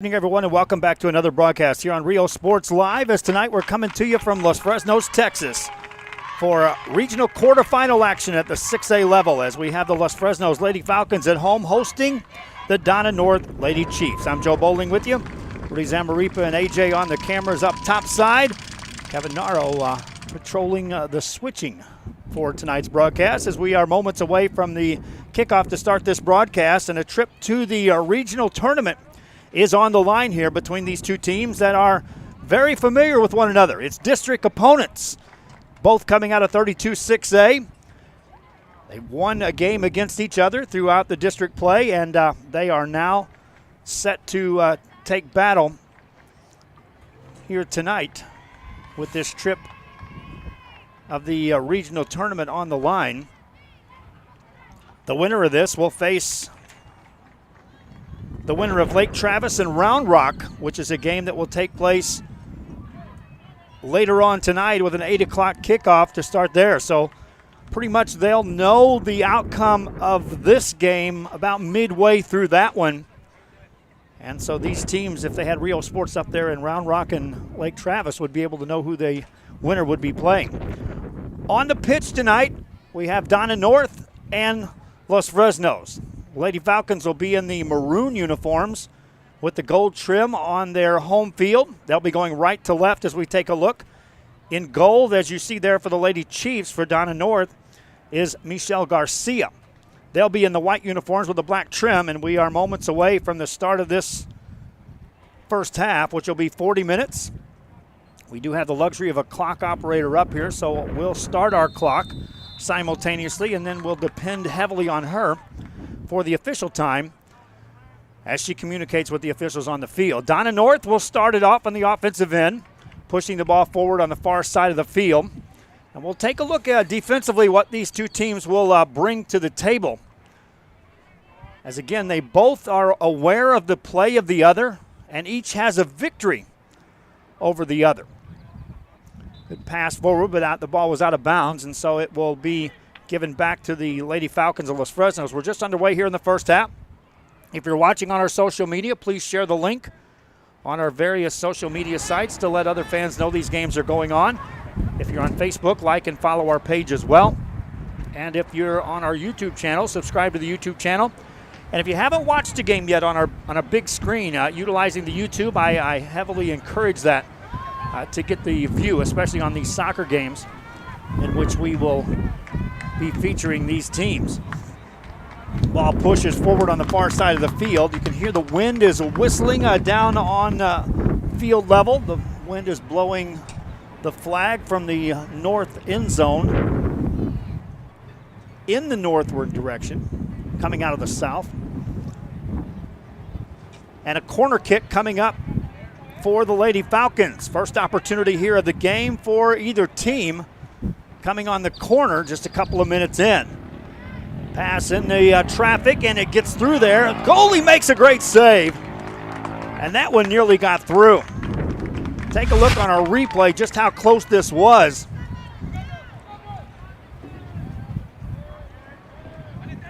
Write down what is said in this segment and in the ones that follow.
Good evening, everyone, and welcome back to another broadcast here on Rio Sports Live. As tonight we're coming to you from Los Fresnos, Texas, for regional quarterfinal action at the 6A level, as we have the Los Fresnos Lady Falcons at home hosting the Donna North Lady Chiefs. I'm Joe Bowling with you. Rudy Zamaripa and AJ on the cameras up top side. Kevin Naro patrolling the switching for tonight's broadcast, as we are moments away from the kickoff to start this broadcast, and a trip to the regional tournament is on the line here between these two teams that are very familiar with one another. It's district opponents, both coming out of 32-6A. They won a game against each other throughout the district play, and they are now set to take battle here tonight with this trip of the regional tournament on the line. The winner of this will face the winner of Lake Travis and Round Rock, which is a game that will take place later on tonight with an 8 o'clock kickoff to start there. So pretty much they'll know the outcome of this game about midway through that one. And so these teams, if they had Rio Sports up there in Round Rock and Lake Travis, would be able to know who the winner would be playing. On the pitch tonight, we have Donna North and Los Fresnos. Lady Falcons will be in the maroon uniforms with the gold trim on their home field. They'll be going right to left as we take a look. In gold, as you see there for the Lady Chiefs for Donna North, is Michelle Garcia. They'll be in the white uniforms with the black trim, and we are moments away from the start of this first half, which will be 40 minutes. We do have the luxury of a clock operator up here, so we'll start our clock simultaneously, and then we'll depend heavily on her for the official time as she communicates with the officials on the field. Donna North will start it off on the offensive end, pushing the ball forward on the far side of the field. And we'll take a look at defensively what these two teams will bring to the table. As again, they both are aware of the play of the other, and each has a victory over the other. Good pass forward, but the ball was out of bounds, and so it will be given back to the Lady Falcons of Los Fresnos. We're just underway here in the first half. If you're watching on our social media, please share the link on our various social media sites to let other fans know these games are going on. If you're on Facebook, like and follow our page as well. And if you're on our YouTube channel, subscribe to the YouTube channel. And if you haven't watched a game yet on a big screen, utilizing the YouTube, I heavily encourage that to get the view, especially on these soccer games in which we will be featuring these teams. Ball pushes forward on the far side of the field. You can hear the wind is whistling down on field level. The wind is blowing the flag from the north end zone in the northward direction, coming out of the south. And a corner kick coming up for the Lady Falcons. First opportunity here of the game for either team, coming on the corner just a couple of minutes in. Pass in the traffic, and it gets through there. Goalie makes a great save, and that one nearly got through. Take a look on our replay just how close this was.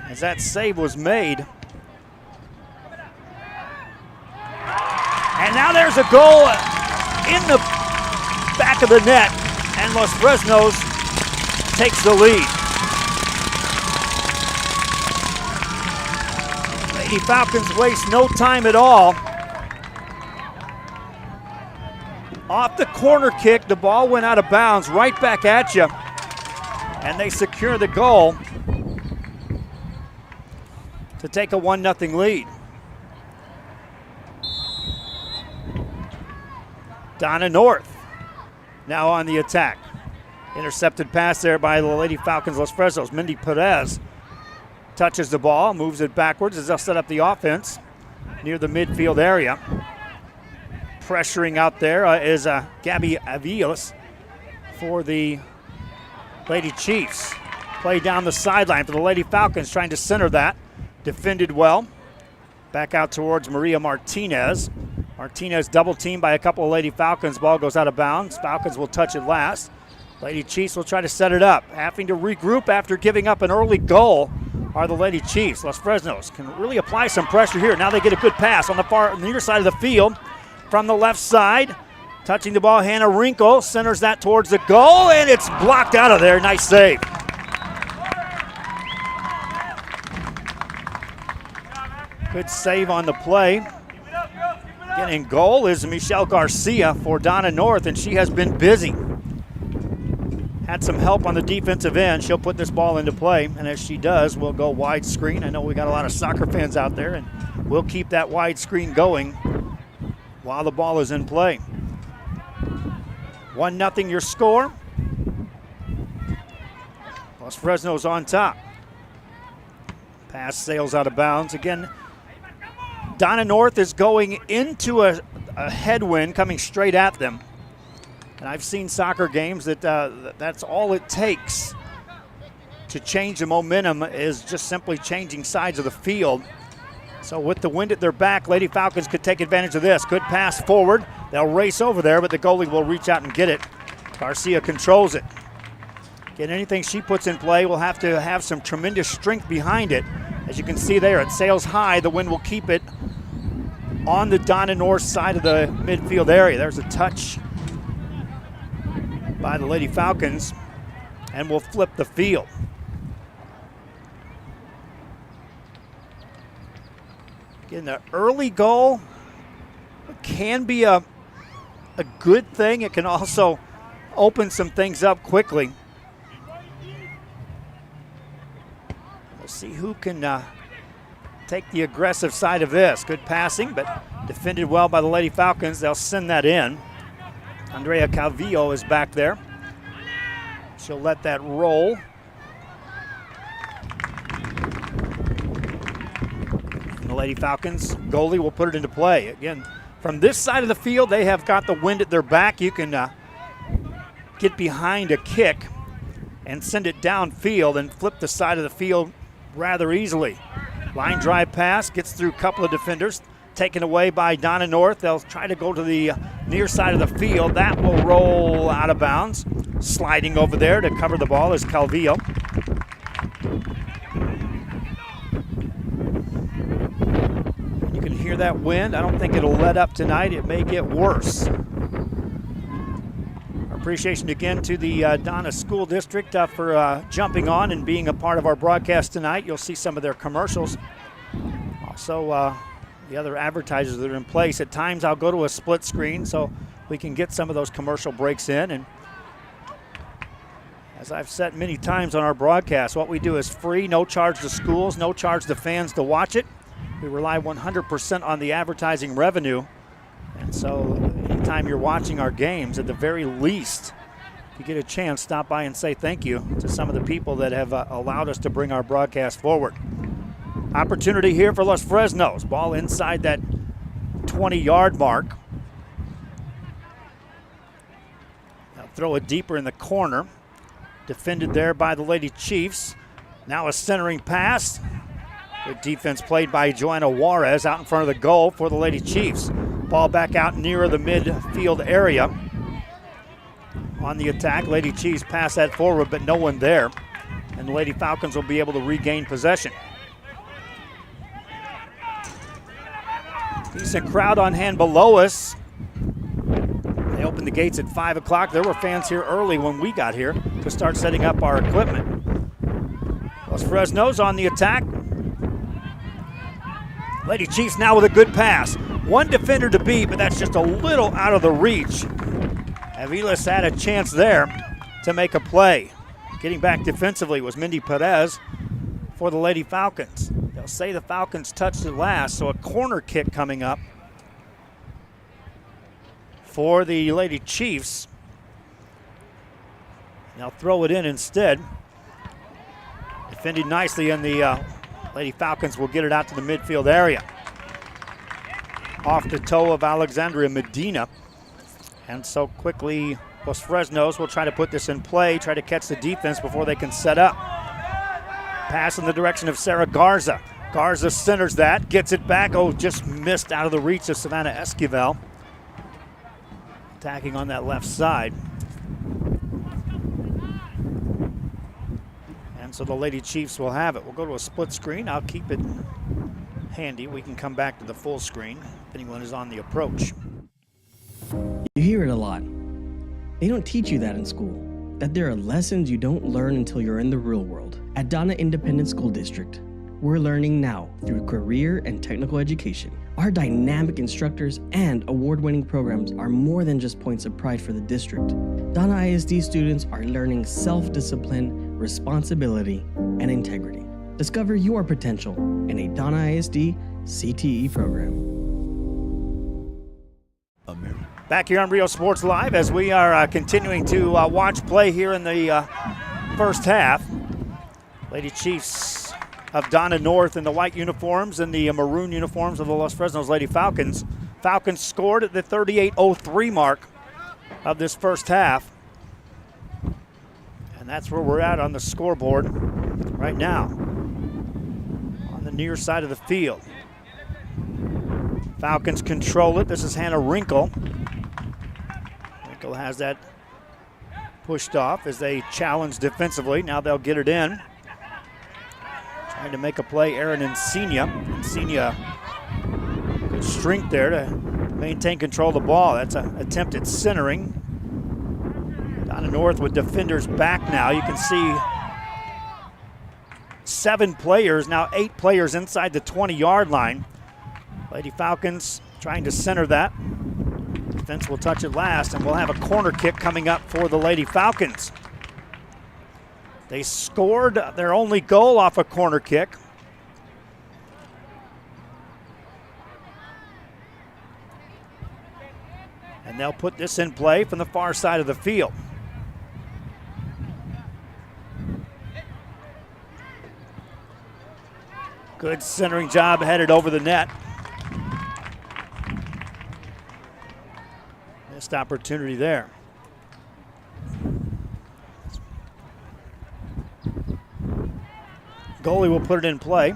As that save was made. And now there's a goal in the back of the net, and Los Fresnos takes the lead. Lady Falcons waste no time at all. Off the corner kick, the ball went out of bounds, right back at you, and they secure the goal to take a 1-0 lead. Donna North now on the attack. Intercepted pass there by the Lady Falcons Los Fresnos. Mindy Perez touches the ball, moves it backwards as they'll set up the offense near the midfield area. Pressuring out there is Gabby Aviles for the Lady Chiefs. Play down the sideline for the Lady Falcons, trying to center that. Defended well. Back out towards Maria Martinez. Martinez double teamed by a couple of Lady Falcons. Ball goes out of bounds. Falcons will touch it last. Lady Chiefs will try to set it up, having to regroup after giving up an early goal are the Lady Chiefs. Los Fresnos can really apply some pressure here. Now they get a good pass on the near side of the field from the left side. Touching the ball, Hannah Wrinkle centers that towards the goal, and it's blocked out of there. Nice save. Good save on the play. Getting goal is Michelle Garcia for Donna North, and she has been busy. Had some help on the defensive end. She'll put this ball into play, and as she does, we'll go wide screen. I know we got a lot of soccer fans out there, and we'll keep that wide screen going while the ball is in play. 1-0 your score. Los Fresnos on top. Pass sails out of bounds. Again, Donna North is going into a headwind coming straight at them. And I've seen soccer games that that's all it takes to change the momentum is just simply changing sides of the field. So with the wind at their back, Lady Falcons could take advantage of this. Good pass forward. They'll race over there, but the goalie will reach out and get it. Garcia controls it. Again, anything she puts in play will have to have some tremendous strength behind it. As you can see there, it sails high. The wind will keep it on the Donna North side of the midfield area. There's a touch by the Lady Falcons, and will flip the field. Again, the early goal can be a good thing. It can also open some things up quickly. We'll see who can take the aggressive side of this. Good passing, but defended well by the Lady Falcons. They'll send that in. Andrea Calvillo is back there. She'll let that roll. And the Lady Falcons goalie will put it into play. Again, from this side of the field, they have got the wind at their back. You can get behind a kick and send it downfield and flip the side of the field rather easily. Line drive pass, gets through a couple of defenders. Taken away by Donna North. They'll try to go to the near side of the field. That will roll out of bounds. Sliding over there to cover the ball is Calvillo. You can hear that wind. I don't think it'll let up tonight. It may get worse. Our appreciation again to the Donna School District for jumping on and being a part of our broadcast tonight. You'll see some of their commercials. Also, the other advertisers that are in place. At times I'll go to a split screen so we can get some of those commercial breaks in. And as I've said many times on our broadcast, what we do is free, no charge to schools, no charge to fans to watch it. We rely 100% on the advertising revenue. And so anytime you're watching our games, at the very least, if you get a chance, stop by and say thank you to some of the people that have allowed us to bring our broadcast forward. Opportunity here for Los Fresnos. Ball inside that 20-yard mark. They'll throw it deeper in the corner. Defended there by the Lady Chiefs. Now a centering pass. Good defense played by Joanna Juarez out in front of the goal for the Lady Chiefs. Ball back out nearer the midfield area. On the attack, Lady Chiefs pass that forward, but no one there. And the Lady Falcons will be able to regain possession. Decent crowd on hand below us. They opened the gates at 5 o'clock. There were fans here early when we got here to start setting up our equipment. Los Fresnos on the attack. Lady Chiefs now with a good pass. One defender to beat, but that's just a little out of the reach. Aviles had a chance there to make a play. Getting back defensively was Mindy Perez for the Lady Falcons. They'll say the Falcons touched it last, so a corner kick coming up for the Lady Chiefs. They'll throw it in instead. Defended nicely, and the Lady Falcons will get it out to the midfield area. Off the toe of Alexandria Medina. And so quickly, Los Fresnos will try to put this in play, try to catch the defense before they can set up. Pass in the direction of Sarah Garza. Garza centers that, gets it back. Oh, just missed out of the reach of Savannah Esquivel. Attacking on that left side. And so the Lady Chiefs will have it. We'll go to a split screen. I'll keep it handy. We can come back to the full screen if anyone is on the approach. You hear it a lot. They don't teach you that in school, that there are lessons you don't learn until you're in the real world. At Donna Independent School District, we're learning now through career and technical education. Our dynamic instructors and award-winning programs are more than just points of pride for the district. Donna ISD students are learning self-discipline, responsibility, and integrity. Discover your potential in a Donna ISD CTE program. Back here on Rio Sports Live as we are continuing to watch play here in the first half. Lady Chiefs of Donna North in the white uniforms and the maroon uniforms of the Los Fresnos Lady Falcons. Falcons scored at the 38:03 mark of this first half. And that's where we're at on the scoreboard right now on the near side of the field. Falcons control it. This is Hannah Wrinkle. Wrinkle has that pushed off as they challenge defensively. Now they'll get it in. Trying to make a play, Erin Encina. Encina, good strength there to maintain control of the ball. That's an attempt at centering. Donna North with defenders back now. You can see 7 players, now 8 players inside the 20-yard line. Lady Falcons trying to center that. Defense will touch it last, and we'll have a corner kick coming up for the Lady Falcons. They scored their only goal off a corner kick. And they'll put this in play from the far side of the field. Good centering job headed over the net. Missed opportunity there. Goalie will put it in play.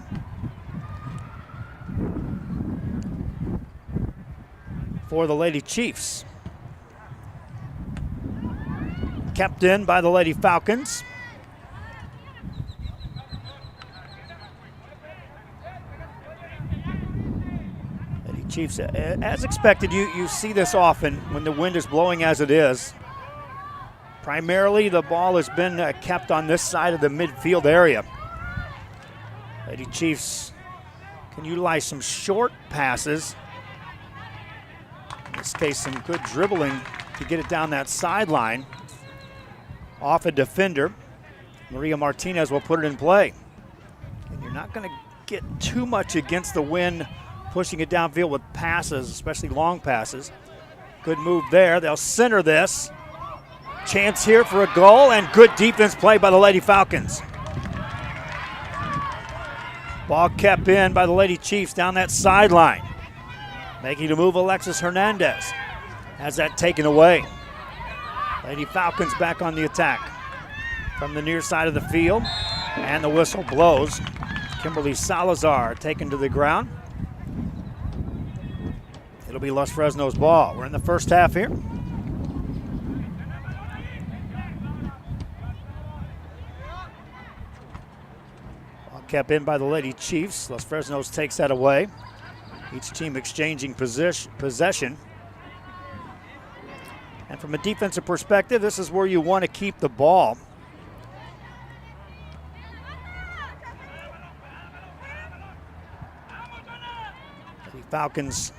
For the Lady Chiefs. Kept in by the Lady Falcons. Lady Chiefs, as expected, you see this often when the wind is blowing as it is. Primarily, the ball has been kept on this side of the midfield area. Lady Chiefs can utilize some short passes. In this case, some good dribbling to get it down that sideline. Off a defender. Maria Martinez will put it in play. And you're not going to get too much against the wind pushing it downfield with passes, especially long passes. Good move there. They'll center this. Chance here for a goal, and good defense play by the Lady Falcons. Ball kept in by the Lady Chiefs down that sideline. Making the move, Alexis Hernandez has that taken away. Lady Falcons back on the attack from the near side of the field, and the whistle blows. Kimberly Salazar taken to the ground. It'll be Los Fresnos' ball. We're in the first half here. Ball kept in by the Lady Chiefs. Los Fresnos takes that away. Each team exchanging possession. And from a defensive perspective, this is where you want to keep the ball. The Falcons'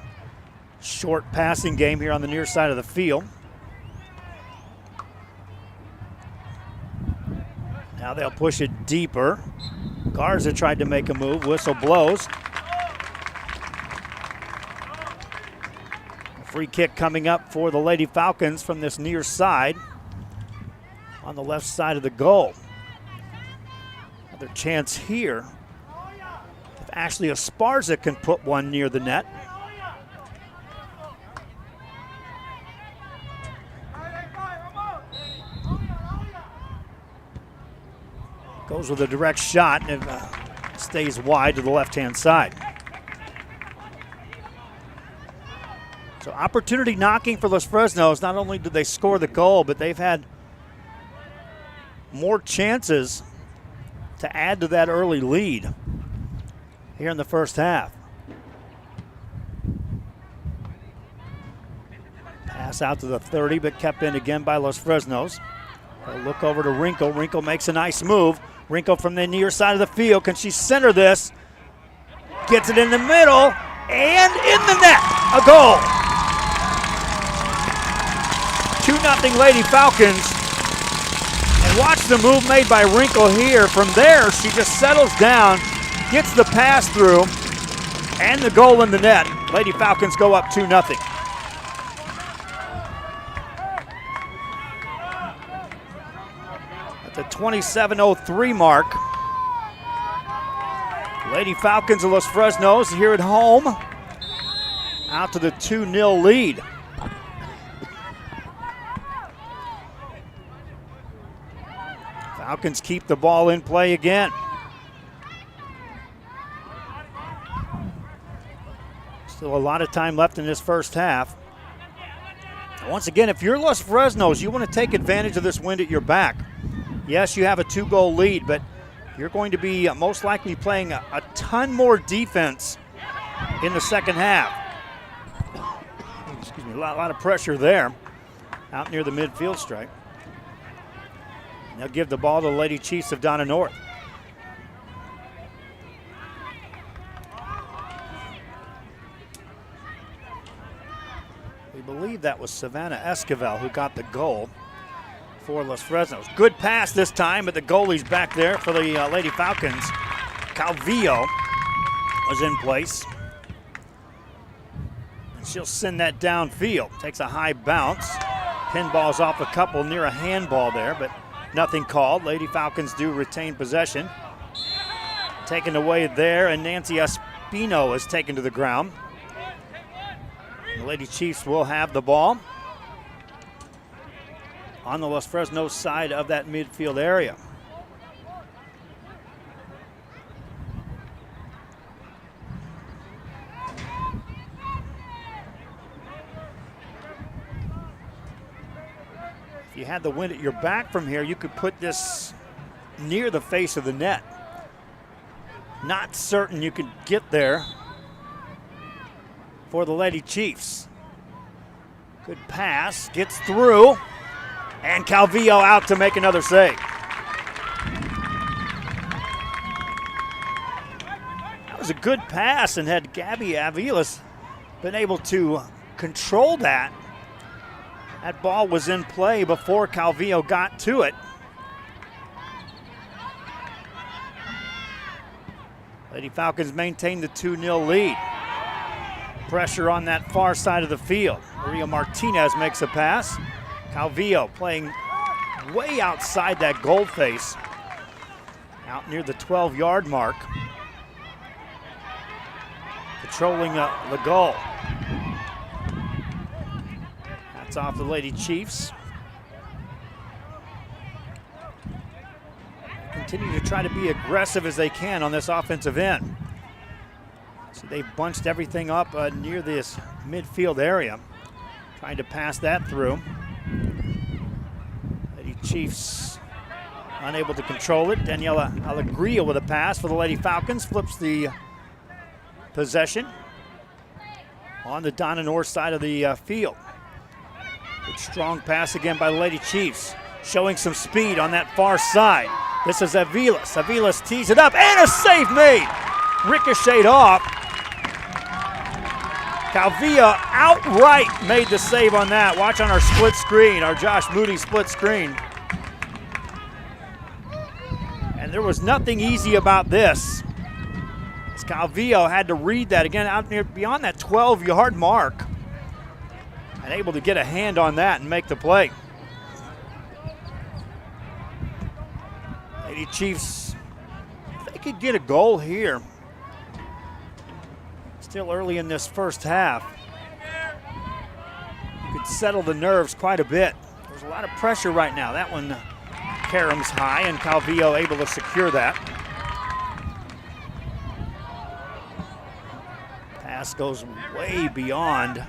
short passing game here on the near side of the field. Now they'll push it deeper. Garza tried to make a move. Whistle blows. Free kick coming up for the Lady Falcons from this near side on the left side of the goal. Another chance here. If Ashley Esparza can put one near the net. Goes with a direct shot and stays wide to the left-hand side. So opportunity knocking for Los Fresnos. Not only did they score the goal, but they've had more chances to add to that early lead here in the first half. Pass out to the 30, but kept in again by Los Fresnos. They'll look over to Wrinkle. Wrinkle makes a nice move. Wrinkle from the near side of the field. Can she center this? Gets it in the middle and in the net. A goal. 2-0 Lady Falcons. And watch the move made by Wrinkle here. From there, she just settles down, gets the pass through, and the goal in the net. Lady Falcons go up 2-0. At the 27:03 mark, Lady Falcons of Los Fresnos here at home, out to the 2-0 lead. Falcons keep the ball in play again. Still a lot of time left in this first half. Once again, if you're Los Fresnos, you want to take advantage of this wind at your back. Yes, you have a 2-goal lead, but you're going to be most likely playing a ton more defense in the second half. Excuse me, a lot of pressure there out near the midfield stripe. They'll give the ball to the Lady Chiefs of Donna North. We believe that was Savannah Esquivel who got the goal for Los Fresnos. Good pass this time, but the goalie's back there for the Lady Falcons. Calvillo was in place. And she'll send that downfield. Takes a high bounce. Pinballs off a couple near a handball there, but nothing called. Lady Falcons do retain possession. Taken away there, and Nancy Espino is taken to the ground. The Lady Chiefs will have the ball on the Los Fresnos side of that midfield area. If you had the wind at your back from here, you could put this near the face of the net. Not certain you could get there for the Lady Chiefs. Good pass, gets through, and Calvillo out to make another save. That was a good pass, and had Gabby Aviles been able to control that, that ball was in play before Calvillo got to it. Lady Falcons maintain the 2-0 lead. Pressure on that far side of the field. Maria Martinez makes a pass. Calvillo playing way outside that goal face, out near the 12-yard mark. Patrolling the goal. That's off the Lady Chiefs. Continue to try to be aggressive as they can on this offensive end. So they've bunched everything up near this midfield area, trying to pass that through. Lady Chiefs unable to control it. Daniela Alegria with a pass for the Lady Falcons, flips the possession on the Donna North side of the field. Good strong pass again by the Lady Chiefs, showing some speed on that far side. This is Aviles. Aviles tees it up, and a save made. Ricocheted off. Calvillo outright made the save on that. Watch on our split screen, our Josh Moody split screen. And there was nothing easy about this. As Calvillo had to read that again out near beyond that 12-yard mark, and able to get a hand on that and make the play. Lady Chiefs, if they could get a goal here, still early in this first half, you could settle the nerves quite a bit. There's a lot of pressure right now. That one caroms high, and Calvillo able to secure that. Pass goes way beyond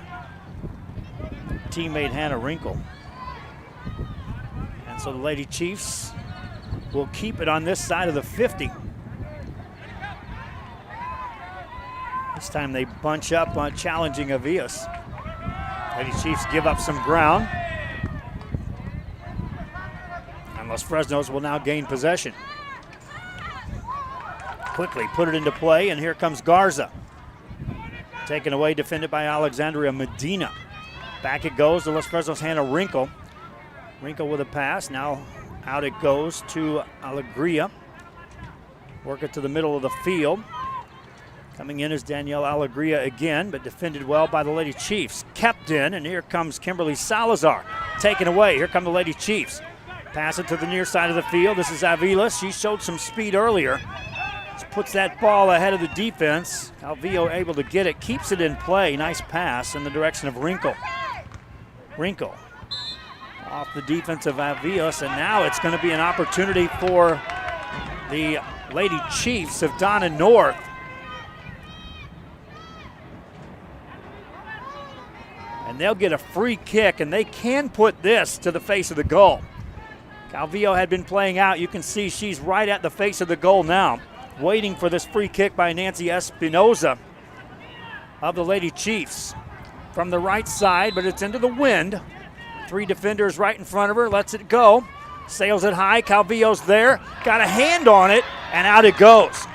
teammate Hannah Wrinkle. And so the Lady Chiefs will keep it on this side of the 50. This time they bunch up on challenging Aviles. Lady Chiefs give up some ground. And Los Fresnos will now gain possession. Quickly put it into play, and here comes Garza. Taken away, defended by Alexandria Medina. Back it goes to Los Fresnos' Hannah Wrinkle. Wrinkle with a pass. Now out it goes to Alegria. Work it to the middle of the field. Coming in is Danielle Alegria again, but defended well by the Lady Chiefs. Kept in, and here comes Kimberly Salazar. Taken away. Here come the Lady Chiefs. Pass it to the near side of the field. This is Aviles. She showed some speed earlier. Just puts that ball ahead of the defense. Calvillo able to get it. Keeps it in play. Nice pass in the direction of Wrinkle. Wrinkle off the defense of Aviles, and now it's going to be an opportunity for the Lady Chiefs of Donna North. And they'll get a free kick, and they can put this to the face of the goal. Calvillo had been playing out. You can see she's right at the face of the goal now, waiting for this free kick by Nancy Espinoza of the Lady Chiefs. From the right side, but it's into the wind. 3 defenders right in front of her, lets it go. Sails it high, Calvillo's there, got a hand on it, and out it goes.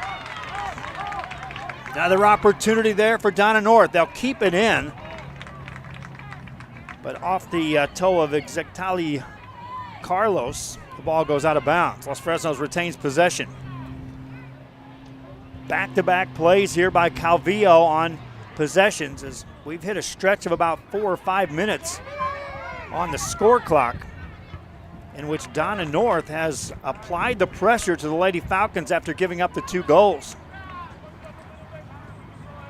Another opportunity there for Donna North. They'll keep it in, but off the toe of Exectali Carlos, the ball goes out of bounds. Los Fresnos retains possession. Back-to-back plays here by Calvillo on possessions, as we've hit a stretch of about 4 or 5 minutes on the score clock, in which Donna North has applied the pressure to the Lady Falcons after giving up the 2 goals.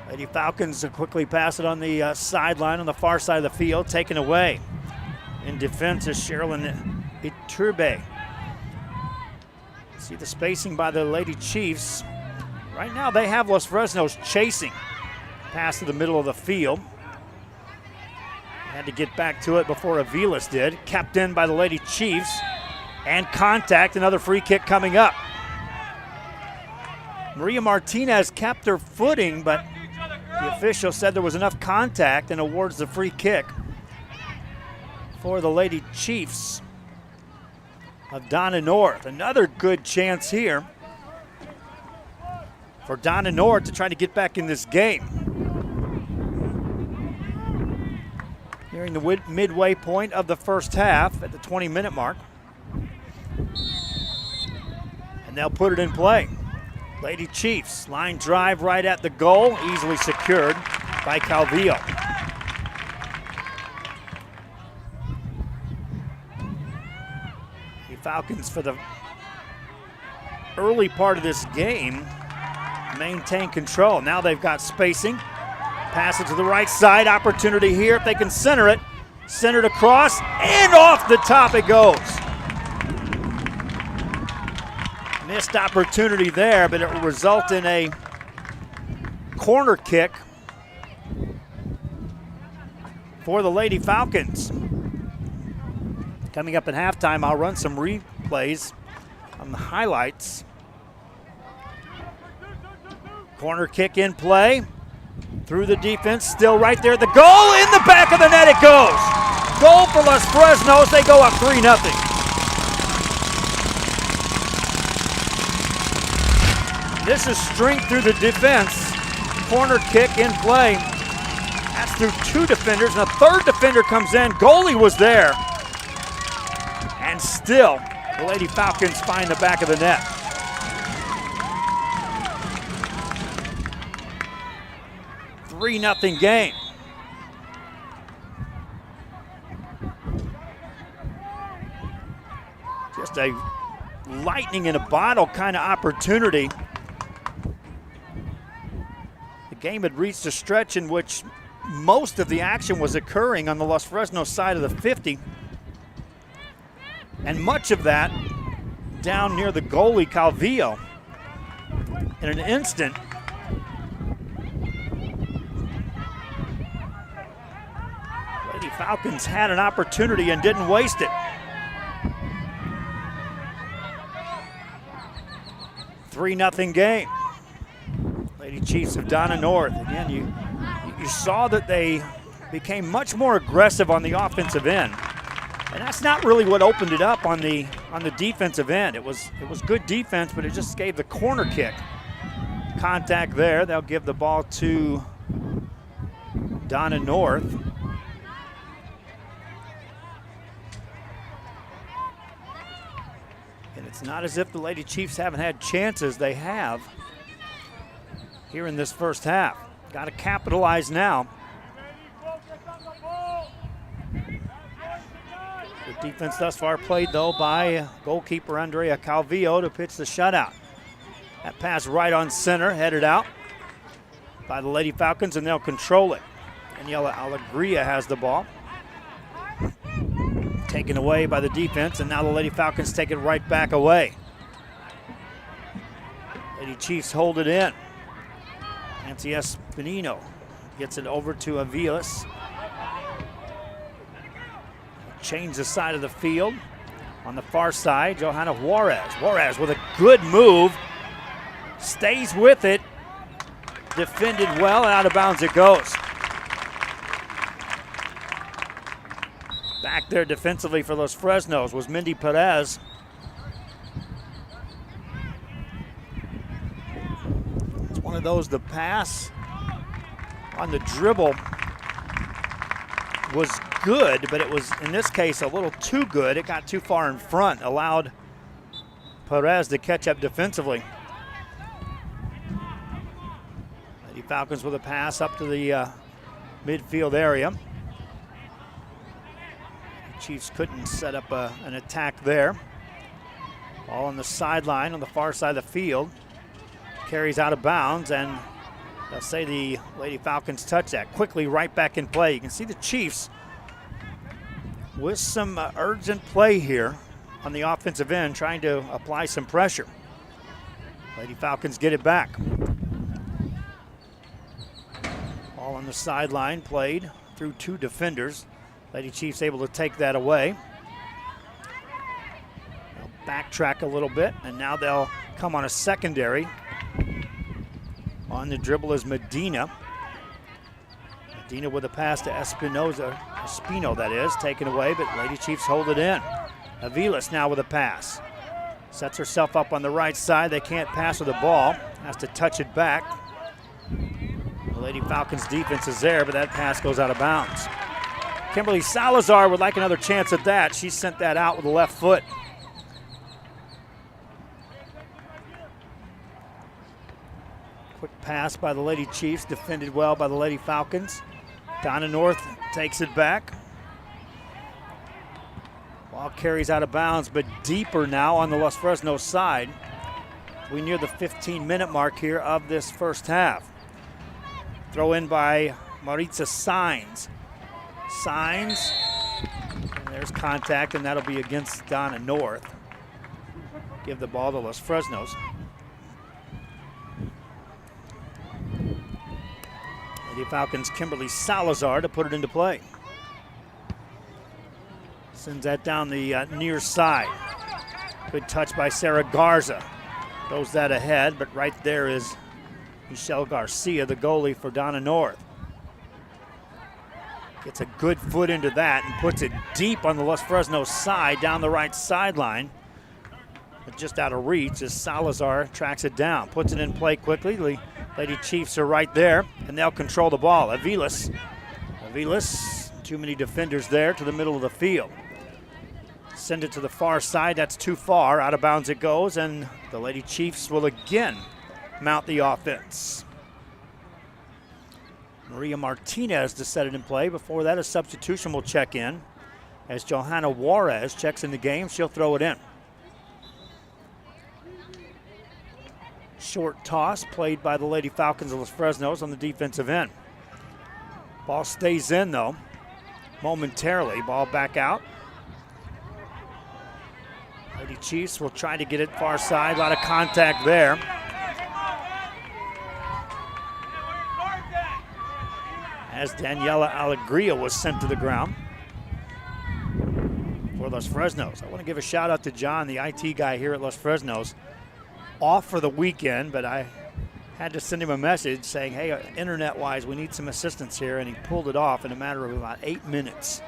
Lady Falcons quickly pass it on the sideline on the far side of the field, taken away. In defense is Sherilyn Iturbe. See the spacing by the Lady Chiefs. Right now they have Los Fresnos chasing. Pass to the middle of the field. Had to get back to it before Aviles did. Kept in by the Lady Chiefs. And contact, another free kick coming up. Maria Martinez kept her footing, but the official said there was enough contact and awards the free kick for the Lady Chiefs of Donna North. Another good chance here for Donna North to try to get back in this game. Nearing the midway point of the first half at the 20-minute mark. And they'll put it in play. Lady Chiefs, line drive right at the goal, easily secured by Calvillo. The Falcons, for the early part of this game, maintain control. Now they've got spacing. Pass it to the right side, opportunity here if they can center it. Centered across, and off the top it goes. Missed opportunity there, but it will result in a corner kick for the Lady Falcons. Coming up at halftime, I'll run some replays on the highlights. Corner kick in play. Through the defense, still right there. The goal, in the back of the net it goes. Goal for Los Fresnos. They go up 3-0. This is strength through the defense. Corner kick in play. That's through 2 defenders, and a 3rd defender comes in. Goalie was there. And still, the Lady Falcons find the back of the net. Nothing game. Just a lightning in a bottle kind of opportunity. The game had reached a stretch in which most of the action was occurring on the Los Fresnos side of the 50. And much of that down near the goalie, Calvillo. In an instant, Lady Falcons had an opportunity and didn't waste it. 3-0 game. Lady Chiefs of Donna North. Again, you saw that they became much more aggressive on the offensive end. And that's not really what opened it up on the defensive end. It was good defense, but it just gave the corner kick. Contact there. They'll give the ball to Donna North. And it's not as if the Lady Chiefs haven't had chances. They have here in this first half. Got to capitalize now. Good defense thus far played, though, by goalkeeper Andrea Calvillo to pitch the shutout. That pass right on center, headed out by the Lady Falcons, and they'll control it. Daniela Alegria has the ball. Taken away by the defense, and now the Lady Falcons take it right back away. Lady Chiefs hold it in. Nancy Espinino gets it over to Aviles. Change the side of the field. On the far side, Johanna Juarez. Juarez with a good move. Stays with it. Defended well, and out of bounds it goes. Back there defensively for Los Fresnos was Mindy Perez. It's one of those, the pass on the dribble was good, but it was, in this case, a little too good. It got too far in front, allowed Perez to catch up defensively. Lady Falcons with a pass up to the midfield area. Chiefs couldn't set up an attack there. Ball on the sideline on the far side of the field. Carries out of bounds, and they'll say the Lady Falcons touch that. Quickly right back in play. You can see the Chiefs with some urgent play here on the offensive end, trying to apply some pressure. Lady Falcons get it back. Ball on the sideline, played through two defenders. Lady Chiefs able to take that away. They'll backtrack a little bit, and now they'll come on a secondary. On the dribble is Medina. Medina with a pass to Espino, that is, taken away, but Lady Chiefs hold it in. Aviles now with a pass. Sets herself up on the right side. They can't pass with the ball. Has to touch it back. The Lady Falcons defense is there, but that pass goes out of bounds. Kimberly Salazar would like another chance at that. She sent that out with the left foot. Quick pass by the Lady Chiefs, defended well by the Lady Falcons. Donna North takes it back. Ball carries out of bounds, but deeper now on the Los Fresnos side. We near the 15-minute mark here of this first half. Throw in by Maritza Sainz. Sainz, and there's contact, and that'll be against Donna North. Give the ball to Los Fresnos. Lady Falcons Kimberly Salazar to put it into play. Sends that down the near side. Good touch by Sarah Garza. Throws that ahead, but right there is Michelle Garcia, the goalie for Donna North. Gets a good foot into that and puts it deep on the Los Fresnos side down the right sideline. But just out of reach as Salazar tracks it down. Puts it in play quickly. The Lady Chiefs are right there, and they'll control the ball. Aviles, too many defenders there to the middle of the field. Send it to the far side. That's too far. Out of bounds it goes, and the Lady Chiefs will again mount the offense. Maria Martinez to set it in play. Before that, a substitution will check in. As Johanna Juarez checks in the game, she'll throw it in. Short toss played by the Lady Falcons of Los Fresnos on the defensive end. Ball stays in, though, momentarily. Ball back out. Lady Chiefs will try to get it far side. A lot of contact there. As Daniela Alegria was sent to the ground for Los Fresnos. I want to give a shout out to John, the IT guy here at Los Fresnos. off for the weekend, but I had to send him a message saying, hey, internet-wise, we need some assistance here, and he pulled it off in a matter of about 8 minutes.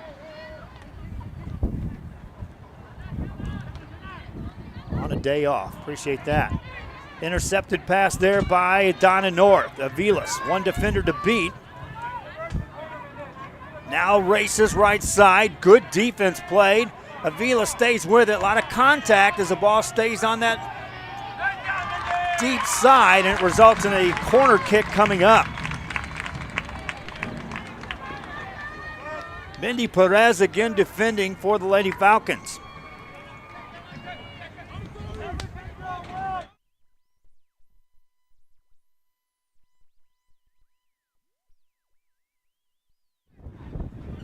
On a day off. Appreciate that. Intercepted pass there by Donna North. Avilas, one defender to beat. Now races right side. Good defense played. Avila stays with it. A lot of contact as the ball stays on that deep side, and it results in a corner kick coming up. Mindy Perez again defending for the Lady Falcons.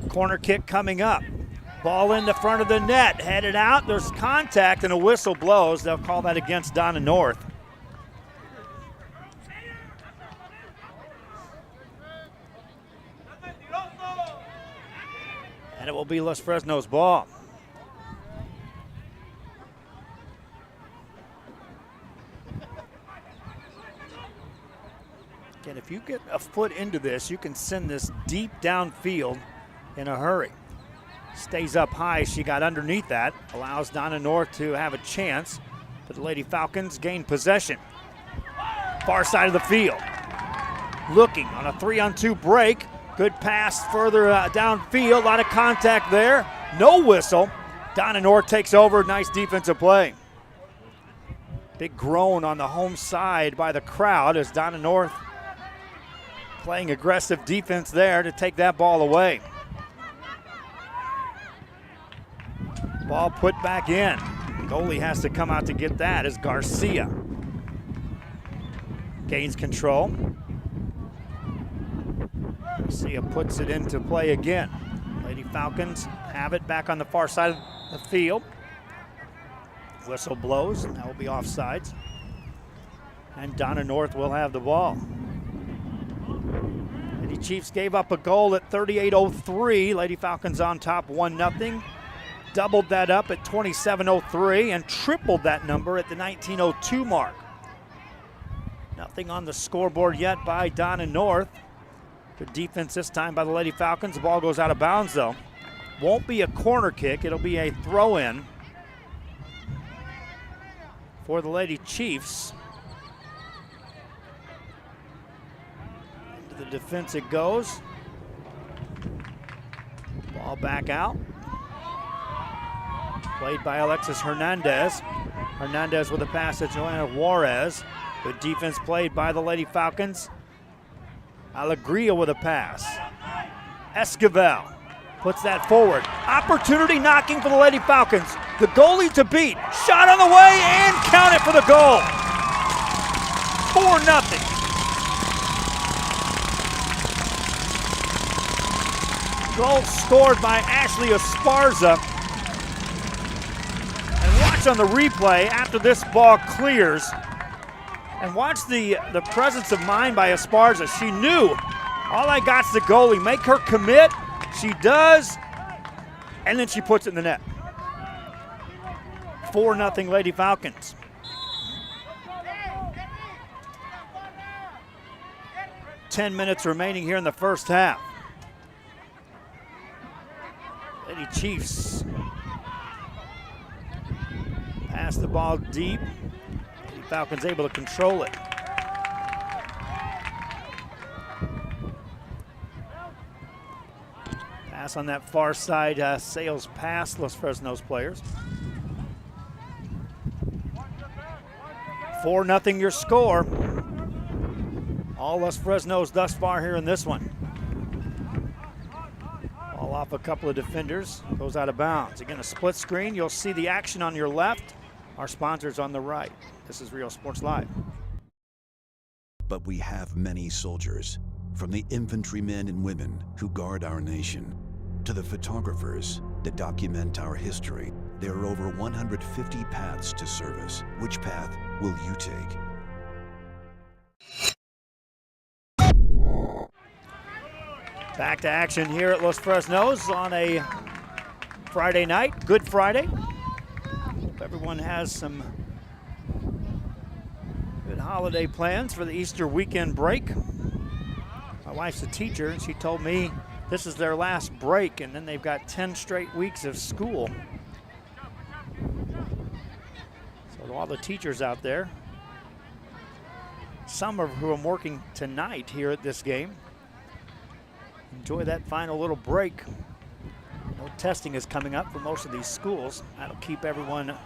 Corner kick coming up. Ball in the front of the net, headed out. There's contact and a whistle blows. They'll call that against Donna North. And it will be Los Fresnos' ball. Again, if you get a foot into this, you can send this deep downfield in a hurry. Stays up high. She got underneath that. Allows Donna North to have a chance. But the Lady Falcons gain possession. Far side of the field. Looking on a 3-on-2 break. Good pass further downfield. A lot of contact there. No whistle. Donna North takes over. Nice defensive play. Big groan on the home side by the crowd as Donna North playing aggressive defense there to take that ball away. Ball put back in. Goalie has to come out to get that as Garcia gains control. Garcia puts it into play again. Lady Falcons have it back on the far side of the field. Whistle blows, and that will be offsides. And Donna North will have the ball. Lady Chiefs gave up a goal at 38:03. Lady Falcons on top 1-0. Doubled that up at 27:03 and tripled that number at the 19:02 mark. Nothing on the scoreboard yet by Donna North. Good defense this time by the Lady Falcons. The ball goes out of bounds though. Won't be a corner kick, it'll be a throw-in for the Lady Chiefs. Into the defense it goes. Ball back out. Played by Alexis Hernandez. Hernandez with a pass to Joanna Juarez. Good defense played by the Lady Falcons. Alegria with a pass. Esquivel puts that forward. Opportunity knocking for the Lady Falcons. The goalie to beat. Shot on the way and count it for the goal. 4-0. Goal scored by Ashley Esparza. On the replay after this ball clears, and watch the presence of mind by Esparza. She knew all I got's the goalie. Make her commit. She does, and then she puts it in the net. 4-0 Lady Falcons. Ten minutes remaining here in the first half. Lady Chiefs pass the ball deep. The Falcons able to control it. Pass on that far side sails past Los Fresnos players. 4-0 your score. All Los Fresnos thus far here in this one. Ball off a couple of defenders, goes out of bounds. Again, a split screen. You'll see the action on your left. Our sponsors on the right. This is Real Sports Live. But we have many soldiers, from the infantrymen and women who guard our nation, to the photographers that document our history. There are over 150 paths to service. Which path will you take? Back to action here at Los Fresnos on a Friday night. Good Friday. Hope everyone has some holiday plans for the Easter weekend break. My wife's a teacher, and she told me this is their last break, and then they've got 10 straight weeks of school. So to all the teachers out there, some of whom are working tonight here at this game, enjoy that final little break. No testing is coming up for most of these schools. That'll keep everyone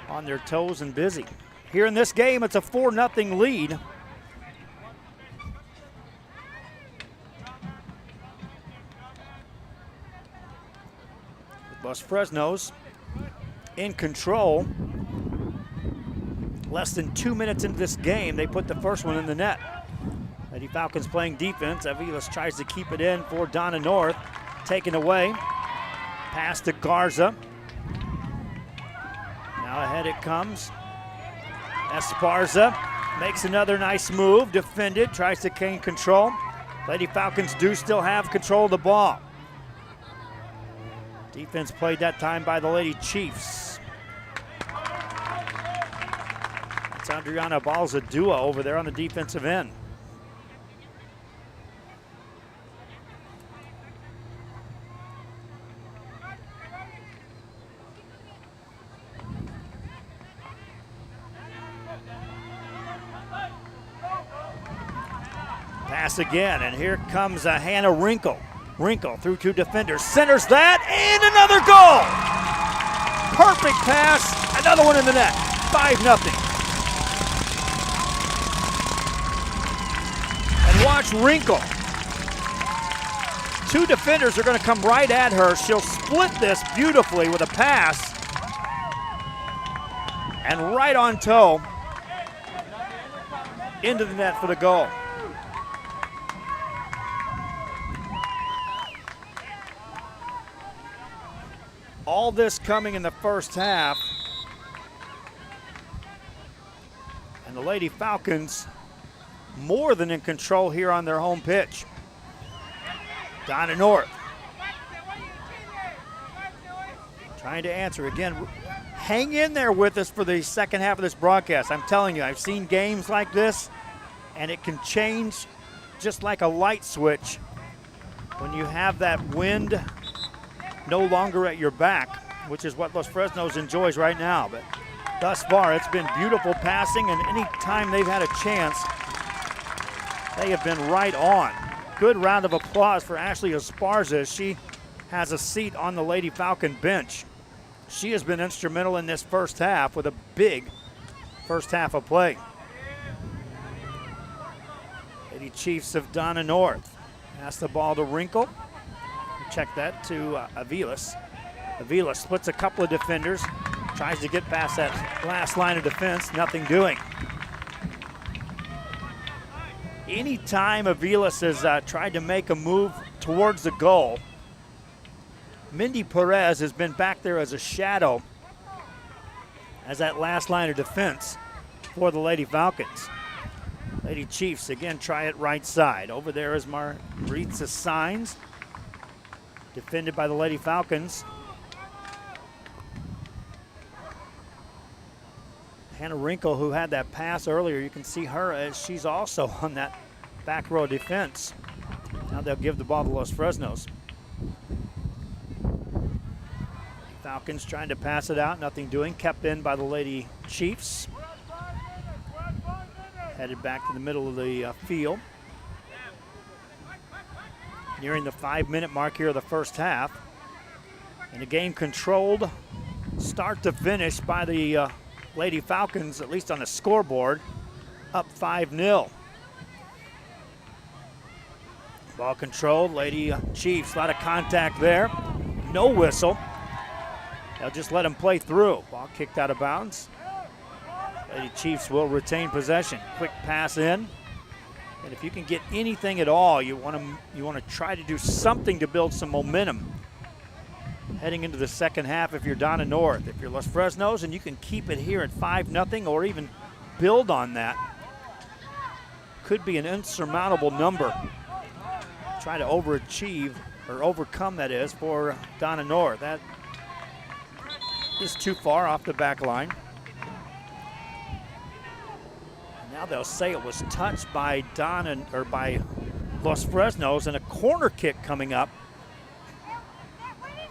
on their toes and busy. Here in this game, it's a 4-0 lead. Los Fresnos in control. Less than 2 minutes into this game, they put the first one in the net. Lady Falcons playing defense. Aviles tries to keep it in for Donna North. Taken away. Pass to Garza. Now ahead it comes. Esparza makes another nice move. Defended, tries to gain control. Lady Falcons do still have control of the ball. Defense played that time by the Lady Chiefs. It's Adriana Balzadua over there on the defensive end. Pass again, and here comes Hannah Wrinkle. Wrinkle through two defenders, centers that, and another goal! Perfect pass, another one in the net, 5-0. And watch Wrinkle. Two defenders are gonna come right at her. She'll split this beautifully with a pass. And right on toe, into the net for the goal. All this coming in the first half. And the Lady Falcons more than in control here on their home pitch. Donna North trying to answer again. Hang in there with us for the second half of this broadcast. I'm telling you, I've seen games like this, and it can change just like a light switch when you have that wind no longer at your back, which is what Los Fresnos enjoys right now. But thus far, it's been beautiful passing, and any time they've had a chance, they have been right on. Good round of applause for Ashley Esparza. She has a seat on the Lady Falcon bench. She has been instrumental in this first half with a big first half of play. Lady Chiefs of Donna North. Pass the ball to Wrinkle. Check that to Aviles. Aviles splits a couple of defenders, tries to get past that last line of defense, nothing doing. Anytime Aviles has tried to make a move towards the goal, Mindy Perez has been back there as a shadow as that last line of defense for the Lady Falcons. Lady Chiefs again try it right side. Over there is Maritza Signs. Defended by the Lady Falcons. Hannah Wrinkle, who had that pass earlier, you can see her as she's also on that back row defense. Now they'll give the ball to Los Fresnos. Falcons trying to pass it out, nothing doing. Kept in by the Lady Chiefs. Headed back to the middle of the field. Nearing the 5-minute mark here of the first half. And the game controlled start to finish by the Lady Falcons, at least on the scoreboard, up 5-0. Ball controlled, Lady Chiefs, a lot of contact there. No whistle. They'll just let them play through. Ball kicked out of bounds. Lady Chiefs will retain possession. Quick pass in. And if you can get anything at all, you want to try to do something to build some momentum heading into the second half if you're Donna North. If you're Los Fresnos and you can keep it here at 5-0 or even build on that, could be an insurmountable number. Try to overachieve, or overcome that is, for Donna North. That is too far off the back line. Now they'll say it was touched by Donna or by Los Fresnos, and a corner kick coming up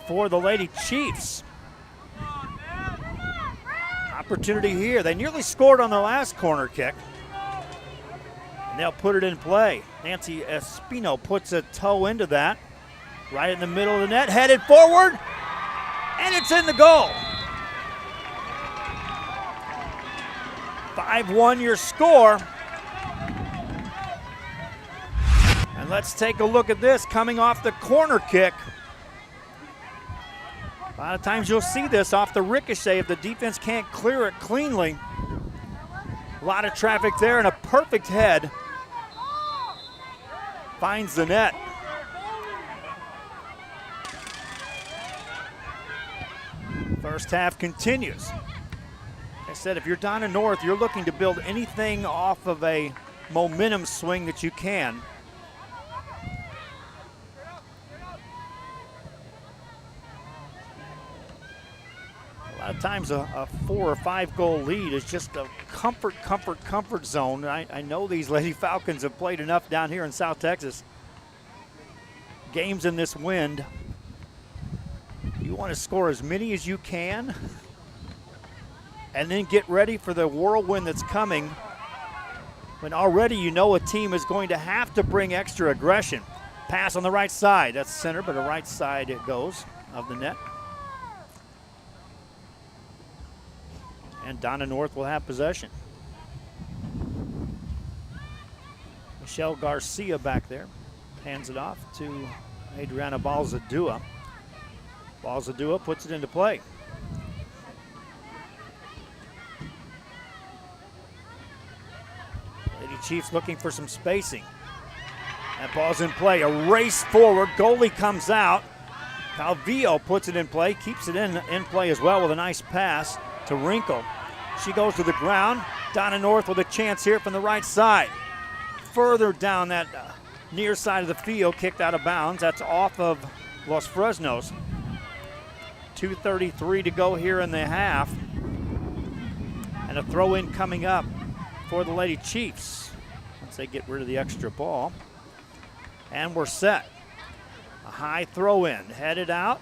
for the Lady Chiefs. Opportunity here. They nearly scored on the last corner kick. And they'll put it in play. Nancy Espino puts a toe into that. Right in the middle of the net, headed forward, and it's in the goal. 5-1 your score. And let's take a look at this coming off the corner kick. A lot of times you'll see this off the ricochet if the defense can't clear it cleanly. A lot of traffic there and a perfect head. Finds the net. First half continues. Like I said, if you're Donna North, you're looking to build anything off of a momentum swing that you can. A lot of times a 4 or 5 goal lead is just a comfort zone. I know these Lady Falcons have played enough down here in South Texas. Games in this wind. You want to score as many as you can and then get ready for the whirlwind that's coming when already you know a team is going to have to bring extra aggression. Pass on the right side. That's center, but the right side it goes of the net. And Donna North will have possession. Michelle Garcia back there. Hands it off to Adriana Balzadua. Balzadua puts it into play. Lady Chiefs looking for some spacing. That ball's in play. A race forward. Goalie comes out. Calvillo puts it in play. Keeps it in play as well with a nice pass to Wrinkle. She goes to the ground. Donna North with a chance here from the right side. Further down that near side of the field, kicked out of bounds. That's off of Los Fresnos. 2:33 to go here in the half. And a throw-in coming up for the Lady Chiefs once they get rid of the extra ball. And we're set. A high throw-in, headed out.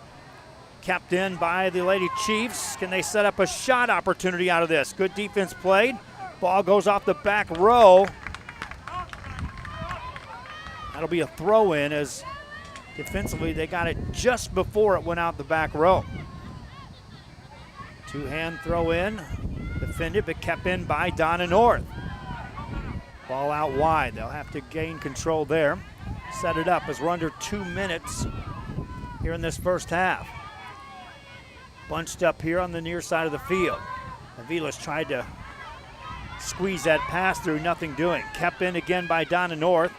Kept in by the Lady Chiefs. Can they set up a shot opportunity out of this? Good defense played. Ball goes off the back row. That'll be a throw-in as defensively they got it just before it went out the back row. Two-hand throw-in. Defended but kept in by Donna North. Ball out wide. They'll have to gain control there. Set it up as we're under 2 minutes here in this first half. Bunched up here on the near side of the field. Avila's tried to squeeze that pass through, nothing doing. Kept in again by Donna North.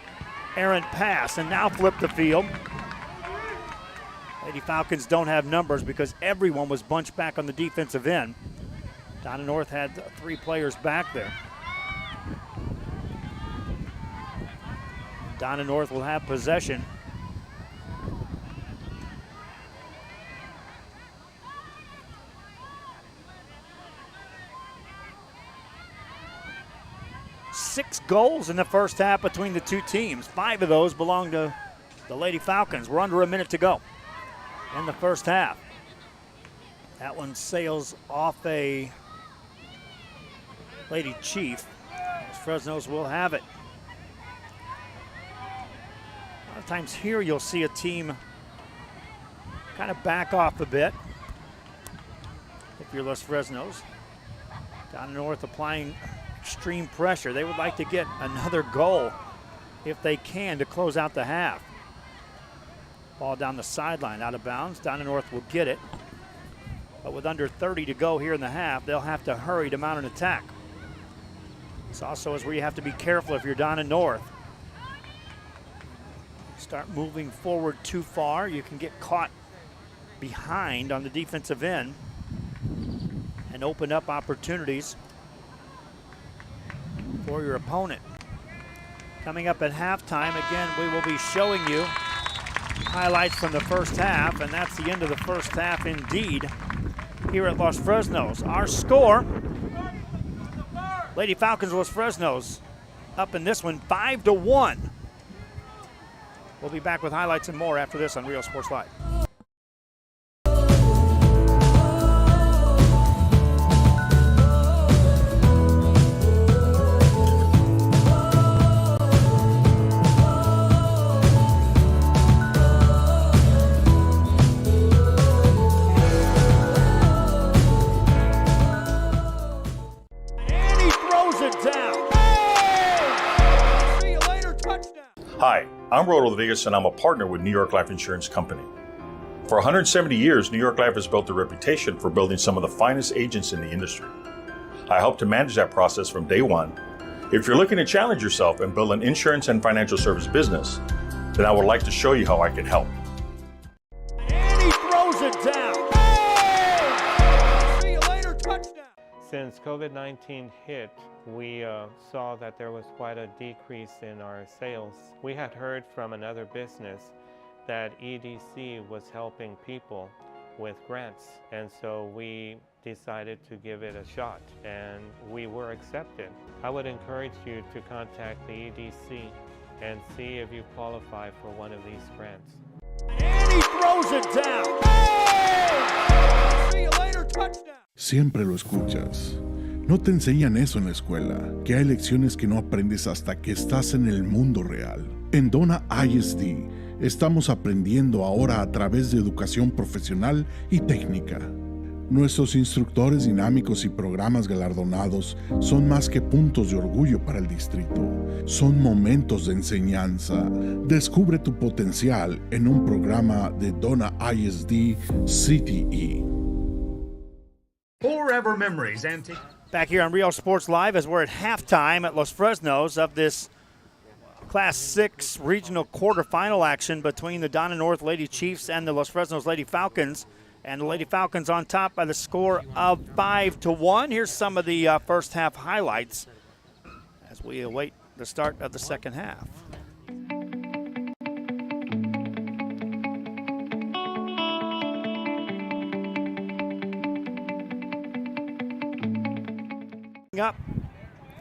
Errant pass, and now flip the field. Lady Falcons don't have numbers because everyone was bunched back on the defensive end. Donna North had 3 players back there. Donna North will have possession. Six goals in the first half between the two teams. 5 of those belong to the Lady Falcons. We're under a minute to go in the first half. That one sails off a Lady Chief. Fresnos will have it. A lot of times here you'll see a team kind of back off a bit. If you're Los Fresnos. Donna North applying extreme pressure. They would like to get another goal if they can to close out the half. Ball down the sideline, out of bounds. Donna North will get it. But with under 30 to go here in the half, they'll have to hurry to mount an attack. This also is where you have to be careful if you're Donna North. Start moving forward too far, you can get caught behind on the defensive end and open up opportunities for your opponent. Coming up at halftime, again, we will be showing you highlights from the first half, and that's the end of the first half indeed here at Los Fresnos. Our score, Lady Falcons, Los Fresnos up in this one 5-1. We'll be back with highlights and more after this on Real Sports Live. Hi, I'm Rolando Rodriguez and I'm a partner with New York Life Insurance Company. For 170 years, New York Life has built a reputation for building some of the finest agents in the industry. I help to manage that process from day one. If you're looking to challenge yourself and build an insurance and financial service business, then I would like to show you how I can help. And he throws it down. Hey! See you later, touchdown. Since COVID-19 hit, we saw that there was quite a decrease in our sales. We had heard from another business that EDC was helping people with grants, and so we decided to give it a shot, and we were accepted. I would encourage you to contact the EDC and see if you qualify for one of these grants. And he throws it down. Hey! See you later, touchdown. Siempre lo escuchas. No te enseñan eso en la escuela, que hay lecciones que no aprendes hasta que estás en el mundo real. En Donna ISD estamos aprendiendo ahora a través de educación profesional y técnica. Nuestros instructores dinámicos y programas galardonados son más que puntos de orgullo para el distrito. Son momentos de enseñanza. Descubre tu potencial en un programa de Donna ISD CTE. Forever memories, antique. Back here on Real Sports Live as we're at halftime at Los Fresnos of this Class 6 regional quarterfinal action between the Donna North Lady Chiefs and the Los Fresnos Lady Falcons. And the Lady Falcons on top by the score of 5-1. Here's some of the first half highlights as we await the start of the second half. Up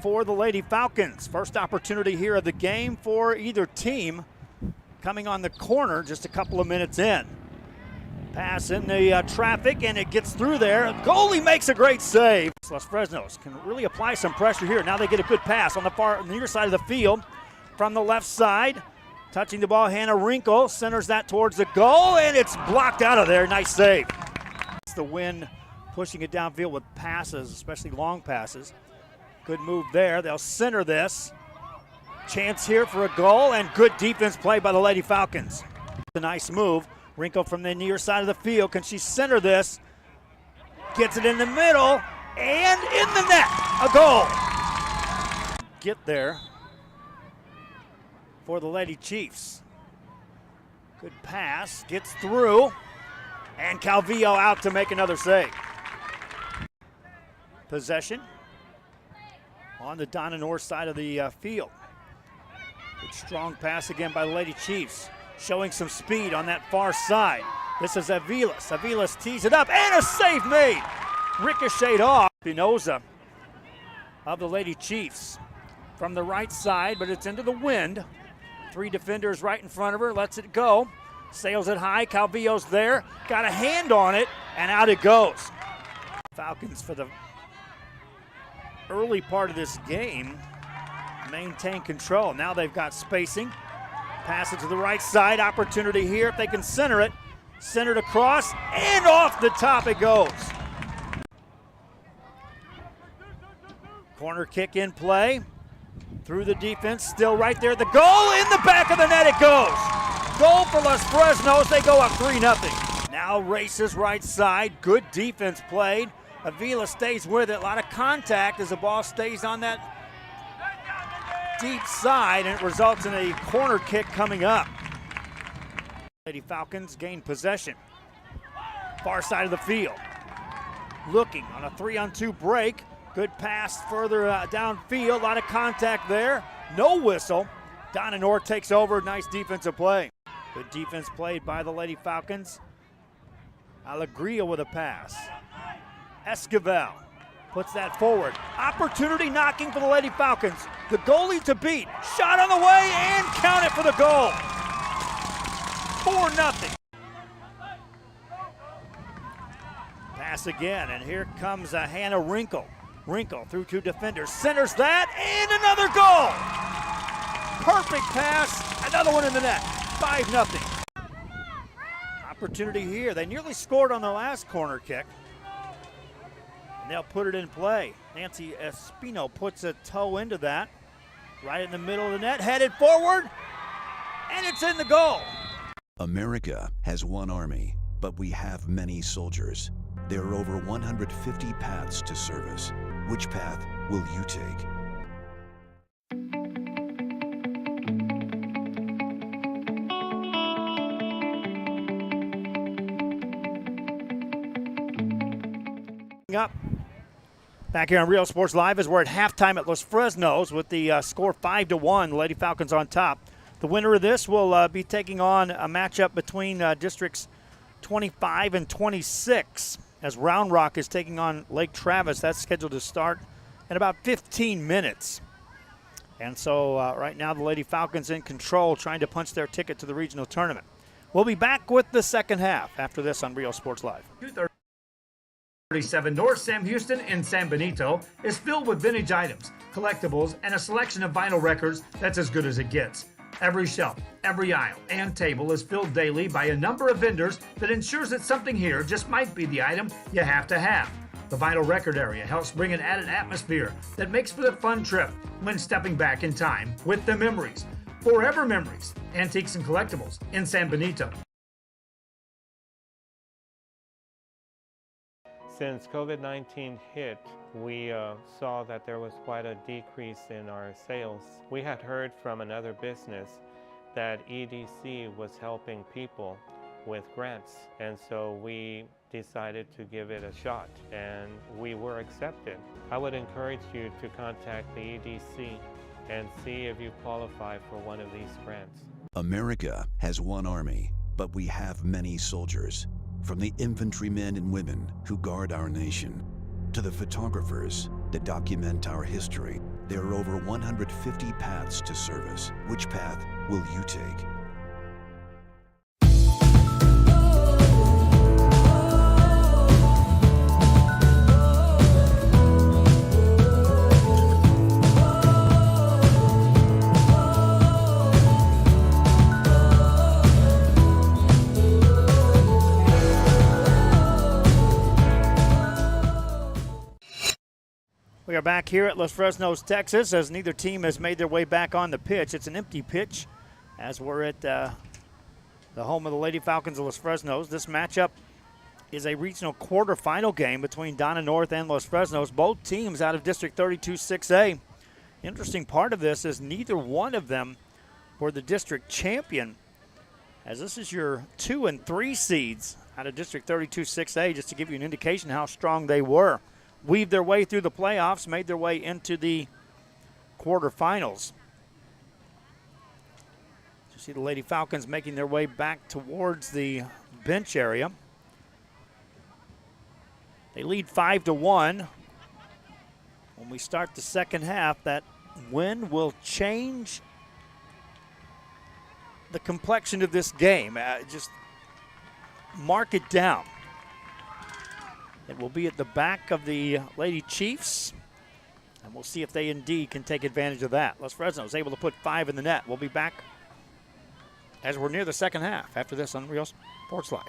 for the Lady Falcons. First opportunity here of the game for either team. Coming on the corner just a couple of minutes in. Pass in the traffic and it gets through there. Goalie makes a great save. Los Fresnos can really apply some pressure here. Now they get a good pass on the near side of the field from the left side. Touching the ball, Hannah Wrinkle centers that towards the goal and it's blocked out of there. Nice save. It's the win, pushing it downfield with passes, especially long passes. Good move there. They'll center this. Chance here for a goal and good defense play by the Lady Falcons. A nice move. Wrinkle from the near side of the field. Can she center this? Gets it in the middle and in the net. A goal. Get there for the Lady Chiefs. Good pass. Gets through. And Calvillo out to make another save. Possession on the Donna North side of the field. Good strong pass again by the Lady Chiefs, showing some speed on that far side. This is Aviles. Aviles tees it up and a save made. Ricocheted off. Espinoza of the Lady Chiefs from the right side, but it's into the wind. Three defenders right in front of her, lets it go. Sails it high, Calvillo's there, got a hand on it, and out it goes. Falcons for the early part of this game maintain control. Now they've got spacing. Pass it to the right side. Opportunity here if they can center it. Centered across and off the top it goes. Corner kick in play. Through the defense, still right there. The goal in the back of the net it goes. Goal for Los Fresnos. They go up 3-0. Now races right side. Good defense played. Avila stays with it. A lot of contact as the ball stays on that deep side, and it results in a corner kick coming up. Lady Falcons gain possession. Far side of the field. Looking on a 3-on-2 break. Good pass further downfield. A lot of contact there. No whistle. Donna North takes over. Nice defensive play. Good defense played by the Lady Falcons. Alegria with a pass. Esquivel Puts that forward. Opportunity knocking for the Lady Falcons. The goalie to beat. Shot on the way and count it for the goal. 4-0. Pass again, and here comes Hannah Wrinkle. Wrinkle through two defenders. Centers that, and another goal. Perfect pass. Another one in the net. 5-0. Opportunity here. They nearly scored on their last corner kick. And they'll put it in play. Nancy Espino puts a toe into that. Right in the middle of the net, headed forward, and it's in the goal. America has one army, but we have many soldiers. There are over 150 paths to service. Which path will you take? Up. Back here on Real Sports Live as we're at halftime at Los Fresnos with the score 5-1. Lady Falcons on top. The winner of this will be taking on a matchup between districts 25 and 26 as Round Rock is taking on Lake Travis. That's scheduled to start in about 15 minutes. And so right now the Lady Falcons in control, trying to punch their ticket to the regional tournament. We'll be back with the second half after this on Real Sports Live. 37 North Sam Houston in San Benito is filled with vintage items, collectibles, and a selection of vinyl records that's as good as it gets. Every shelf, every aisle, and table is filled daily by a number of vendors that ensures that something here just might be the item you have to have. The vinyl record area helps bring an added atmosphere that makes for the fun trip when stepping back in time with the memories. Forever Memories, Antiques and Collectibles in San Benito. Since COVID-19 hit, we saw that there was quite a decrease in our sales. We had heard from another business that EDC was helping people with grants, and so we decided to give it a shot, and we were accepted. I would encourage you to contact the EDC and see if you qualify for one of these grants. America has one army, but we have many soldiers. From the infantrymen and women who guard our nation, to the photographers that document our history, there are over 150 paths to service. Which path will you take? We are back here at Los Fresnos, Texas, as neither team has made their way back on the pitch. It's an empty pitch as we're at the home of the Lady Falcons of Los Fresnos. This matchup is a regional quarterfinal game between Donna North and Los Fresnos, both teams out of District 32 6A. Interesting part of this is neither one of them were the district champion, as this is your 2 and 3 seeds out of District 32 6A, just to give you an indication how strong they were. Weaved their way through the playoffs, made their way into the quarterfinals. You see the Lady Falcons making their way back towards the bench area. They lead 5-1. When we start the second half, that win will change the complexion of this game. Just mark it down. It will be at the back of the Lady Chiefs, and we'll see if they indeed can take advantage of that. Los Fresnos able to put 5 in the net. We'll be back as we're near the second half after this on Real Sports Live.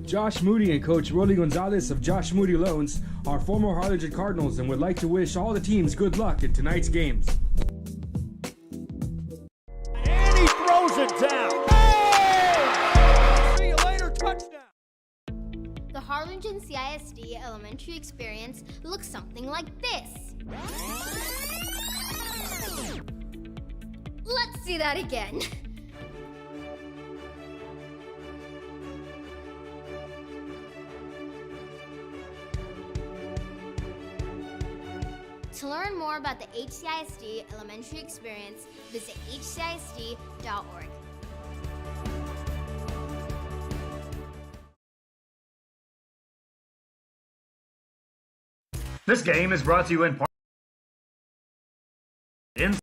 Josh Moody and Coach Rolly Gonzalez of Josh Moody Loans are former Harlingen Cardinals and would like to wish all the teams good luck in tonight's games. And he throws it down. Oh! See you later, touchdown. The Harlingen CISD elementary experience looks something like this. Let's see that again. To learn more about the HCISD elementary experience, visit hcisd.org. This game is brought to you in part in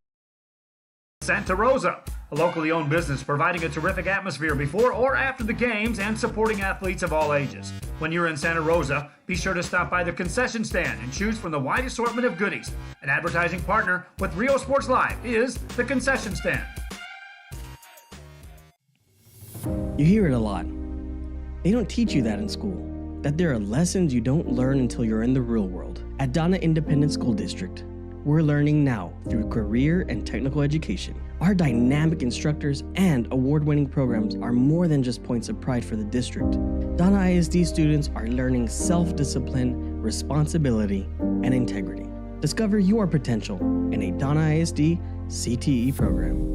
Santa Rosa, a locally owned business providing a terrific atmosphere before or after the games and supporting athletes of all ages. When you're in Santa Rosa, be sure to stop by the concession stand and choose from the wide assortment of goodies. An advertising partner with Rio Sports Live is the concession stand. You hear it a lot. They don't teach you that in school, that there are lessons you don't learn until you're in the real world. At Donna Independent School District, we're learning now through career and technical education. Our dynamic instructors and award-winning programs are more than just points of pride for the district. Donna ISD students are learning self-discipline, responsibility, and integrity. Discover your potential in a Donna ISD CTE program.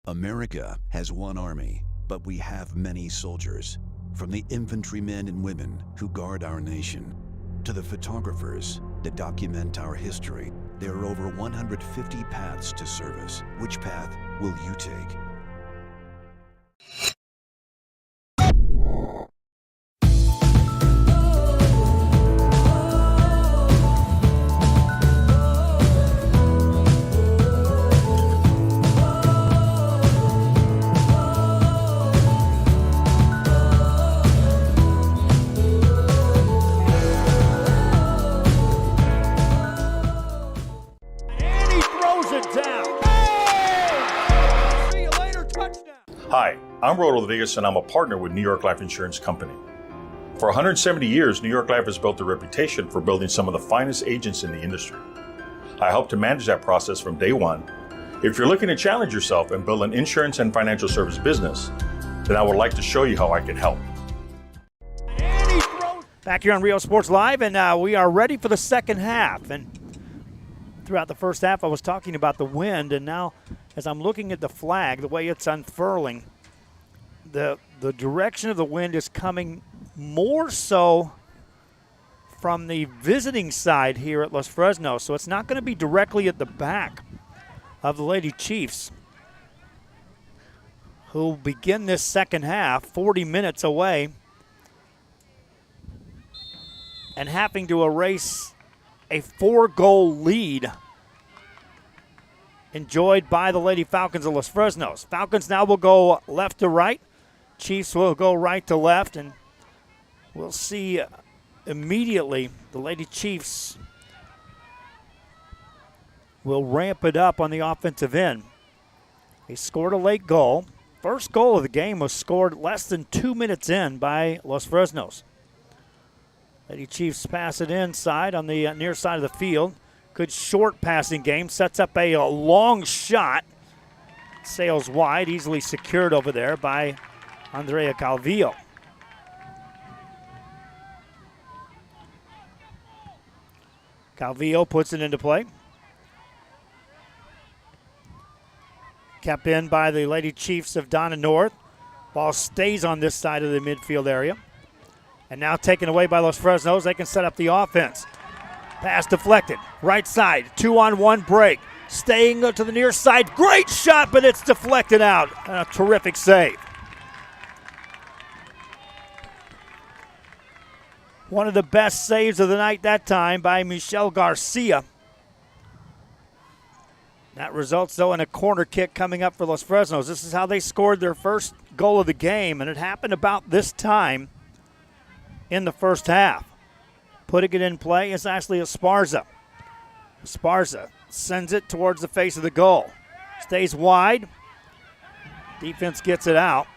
America has one army, but we have many soldiers. From the infantrymen and women who guard our nation, to the photographers that document our history, there are over 150 paths to service. Which path will you take? Hi, I'm Rolando Rodriguez and I'm a partner with New York Life Insurance Company. For 170 years, New York Life has built a reputation for building some of the finest agents in the industry. I help to manage that process from day one. If you're looking to challenge yourself and build an insurance and financial service business, then I would like to show you how I can help. Back here on Rio Sports Live, and we are ready for the second half. And throughout the first half, I was talking about the wind, and now as I'm looking at the flag, the way it's unfurling, the direction of the wind is coming more so from the visiting side here at Los Fresnos. So it's not going to be directly at the back of the Lady Chiefs, who begin this second half 40 minutes away and having to erase a 4-goal lead enjoyed by the Lady Falcons of Los Fresnos. Falcons now will go left to right. Chiefs will go right to left, and we'll see immediately the Lady Chiefs will ramp it up on the offensive end. They scored a late goal. First goal of the game was scored less than 2 minutes in by Los Fresnos. Lady Chiefs pass it inside on the near side of the field. Good short passing game. Sets up a long shot. Sails wide, easily secured over there by Andrea Calvillo. Calvillo puts it into play. Kept in by the Lady Chiefs of Donna North. Ball stays on this side of the midfield area. And now taken away by Los Fresnos. They can set up the offense. Pass deflected. Right side. 2-on-1 break. Staying to the near side. Great shot, but it's deflected out. A terrific save. One of the best saves of the night that time by Michelle Garcia. That results, though, in a corner kick coming up for Los Fresnos. This is how they scored their first goal of the game, and it happened about this time in the first half. Putting it in play is Ashley Esparza. Esparza sends it towards the face of the goal. Stays wide. Defense gets it out.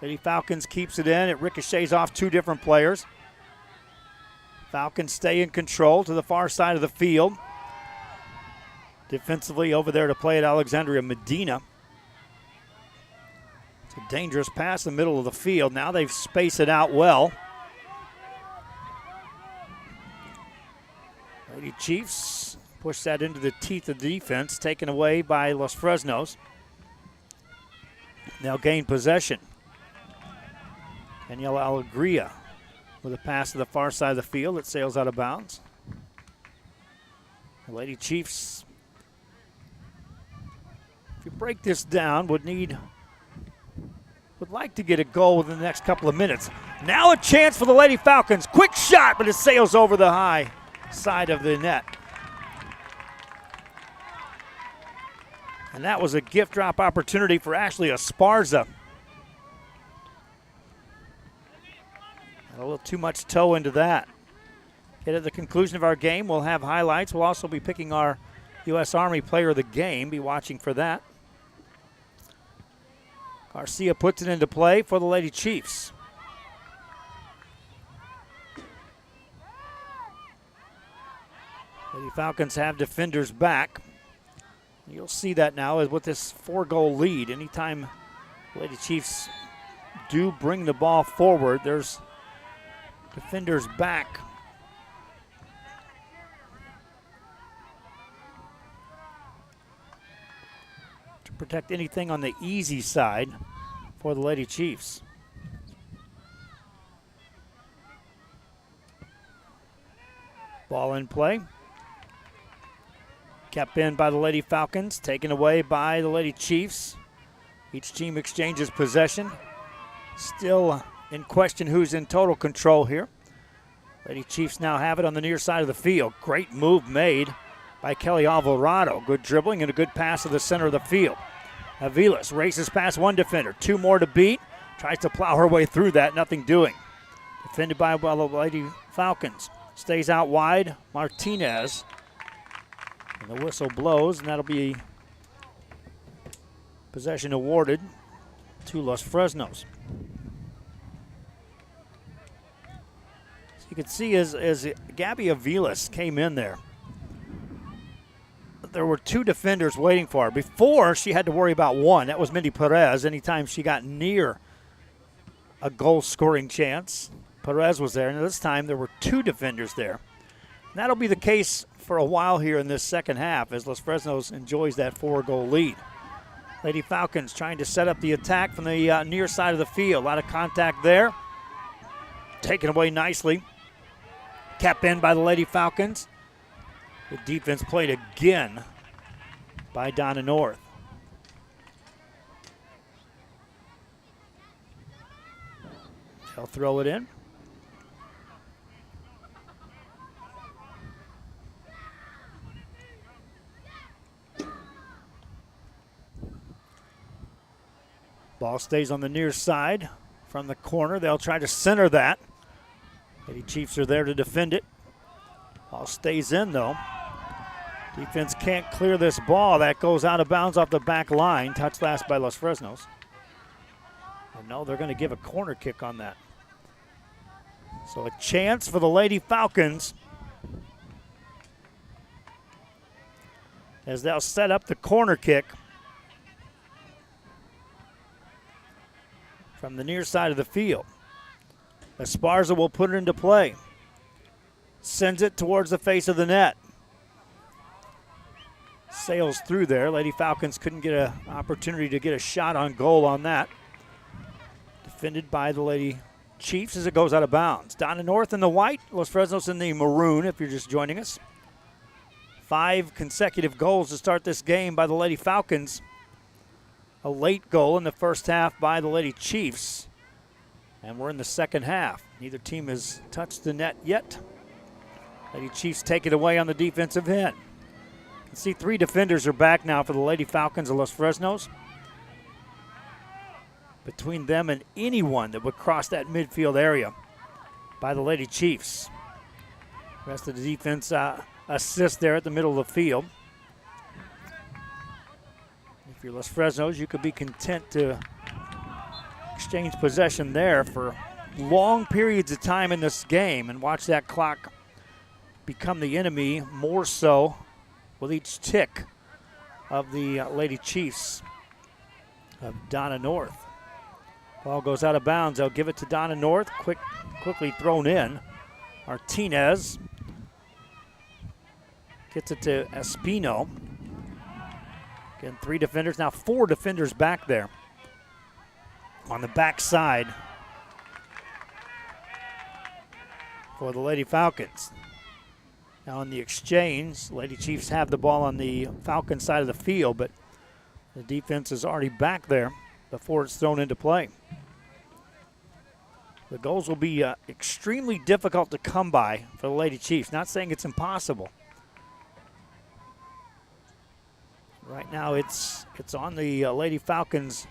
Lady Falcons keeps it in. It ricochets off two different players. Falcons stay in control to the far side of the field. Defensively over there to play at Alexandria Medina. It's a dangerous pass in the middle of the field. Now they've spaced it out well. Lady Chiefs push that into the teeth of the defense, taken away by Los Fresnos. Now gain possession. Daniela Alegria with a pass to the far side of the field. It sails out of bounds. The Lady Chiefs, if you break this down, would need would like to get a goal within the next couple of minutes. Now a chance for the Lady Falcons. Quick shot, but it sails over the high side of the net. And that was a gift drop opportunity for Ashley Esparza. And a little too much toe into that. Okay, at the conclusion of our game, we'll have highlights. We'll also be picking our U.S. Army Player of the Game. Be watching for that. Garcia puts it into play for the Lady Chiefs. Lady Falcons have defenders back. You'll see that now with this 4-goal lead. Anytime Lady Chiefs do bring the ball forward, there's defenders back. To protect anything on the easy side for the Lady Chiefs. Ball in play. Kept in by the Lady Falcons, taken away by the Lady Chiefs. Each team exchanges possession. Still in question who's in total control here. Lady Chiefs now have it on the near side of the field. Great move made by Kelly Alvarado. Good dribbling and a good pass to the center of the field. Aviles races past one defender. Two more to beat. Tries to plow her way through that. Nothing doing. Defended by the Lady Falcons. Stays out wide. Martinez. And the whistle blows, and that'll be possession awarded to Los Fresnos. So you can see as Gabby Aviles came in there were two defenders waiting for her. Before, she had to worry about one. That was Mindy Perez. Anytime she got near a goal-scoring chance, Perez was there. And this time, there were two defenders there. And that'll be the case for a while here in this second half as Los Fresnos enjoys that 4-goal lead. Lady Falcons trying to set up the attack from the near side of the field. A lot of contact there. Taken away nicely. Kept in by the Lady Falcons. The defense played again by Donna North. They'll throw it in. Ball stays on the near side from the corner. They'll try to center that. Lady Chiefs are there to defend it. Ball stays in, though. Defense can't clear this ball. That goes out of bounds off the back line. Touched last by Los Fresnos. And no, they're going to give a corner kick on that. So a chance for the Lady Falcons as they'll set up the corner kick from the near side of the field. Esparza will put it into play. Sends it towards the face of the net. Sails through there. Lady Falcons couldn't get an opportunity to get a shot on goal on that. Defended by the Lady Chiefs as it goes out of bounds. Donna North in the white, Los Fresnos in the maroon if you're just joining us. 5 consecutive goals to start this game by the Lady Falcons. A late goal in the first half by the Lady Chiefs. And we're in the second half. Neither team has touched the net yet. Lady Chiefs take it away on the defensive end. You can see 3 defenders are back now for the Lady Falcons of Los Fresnos. Between them and anyone that would cross that midfield area by the Lady Chiefs. The rest of the defense assists there at the middle of the field. If you're Los Fresnos, you could be content to exchange possession there for long periods of time in this game and watch that clock become the enemy more so with each tick of the Lady Chiefs of Donna North. Ball goes out of bounds. They'll give it to Donna North. Quickly thrown in. Martinez gets it to Espino. Again, 3 defenders, now 4 defenders back there on the back side for the Lady Falcons. Now in the exchange, Lady Chiefs have the ball on the Falcon side of the field, but the defense is already back there. before it's thrown into play. The goals will be extremely difficult to come by for the Lady Chiefs. Not saying it's impossible. Right now it's on the Lady Falcons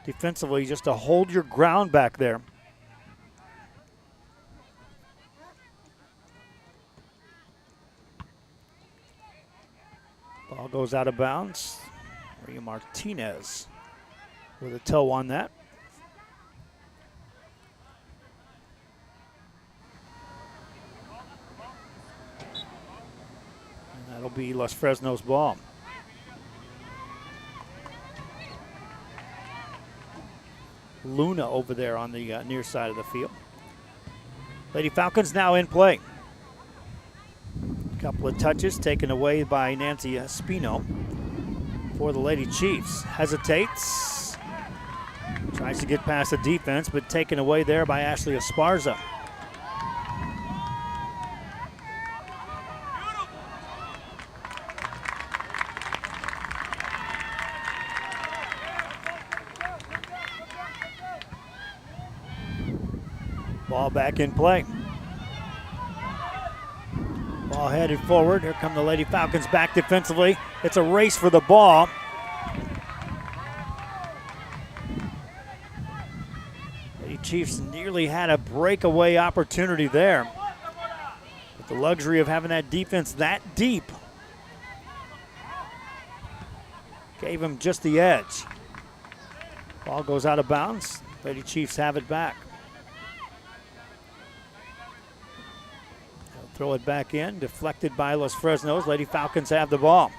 defensively just to hold your ground back there. Ball goes out of bounds. Maria Martinez with a toe on that. And that'll be Los Fresnos' ball. Luna over there on the near side of the field. Lady Falcons now in play. A couple of touches taken away by Nancy Espino for the Lady Chiefs. Hesitates. Tries to get past the defense, but taken away there by Ashley Esparza. Ball back in play. Ball headed forward. Here come the Lady Falcons back defensively. It's a race for the ball. Lady Chiefs nearly had a breakaway opportunity there. But the luxury of having that defense that deep gave them just the edge. Ball goes out of bounds. Lady Chiefs have it back. Throw it back in, deflected by Los Fresnos. Lady Falcons have the ball.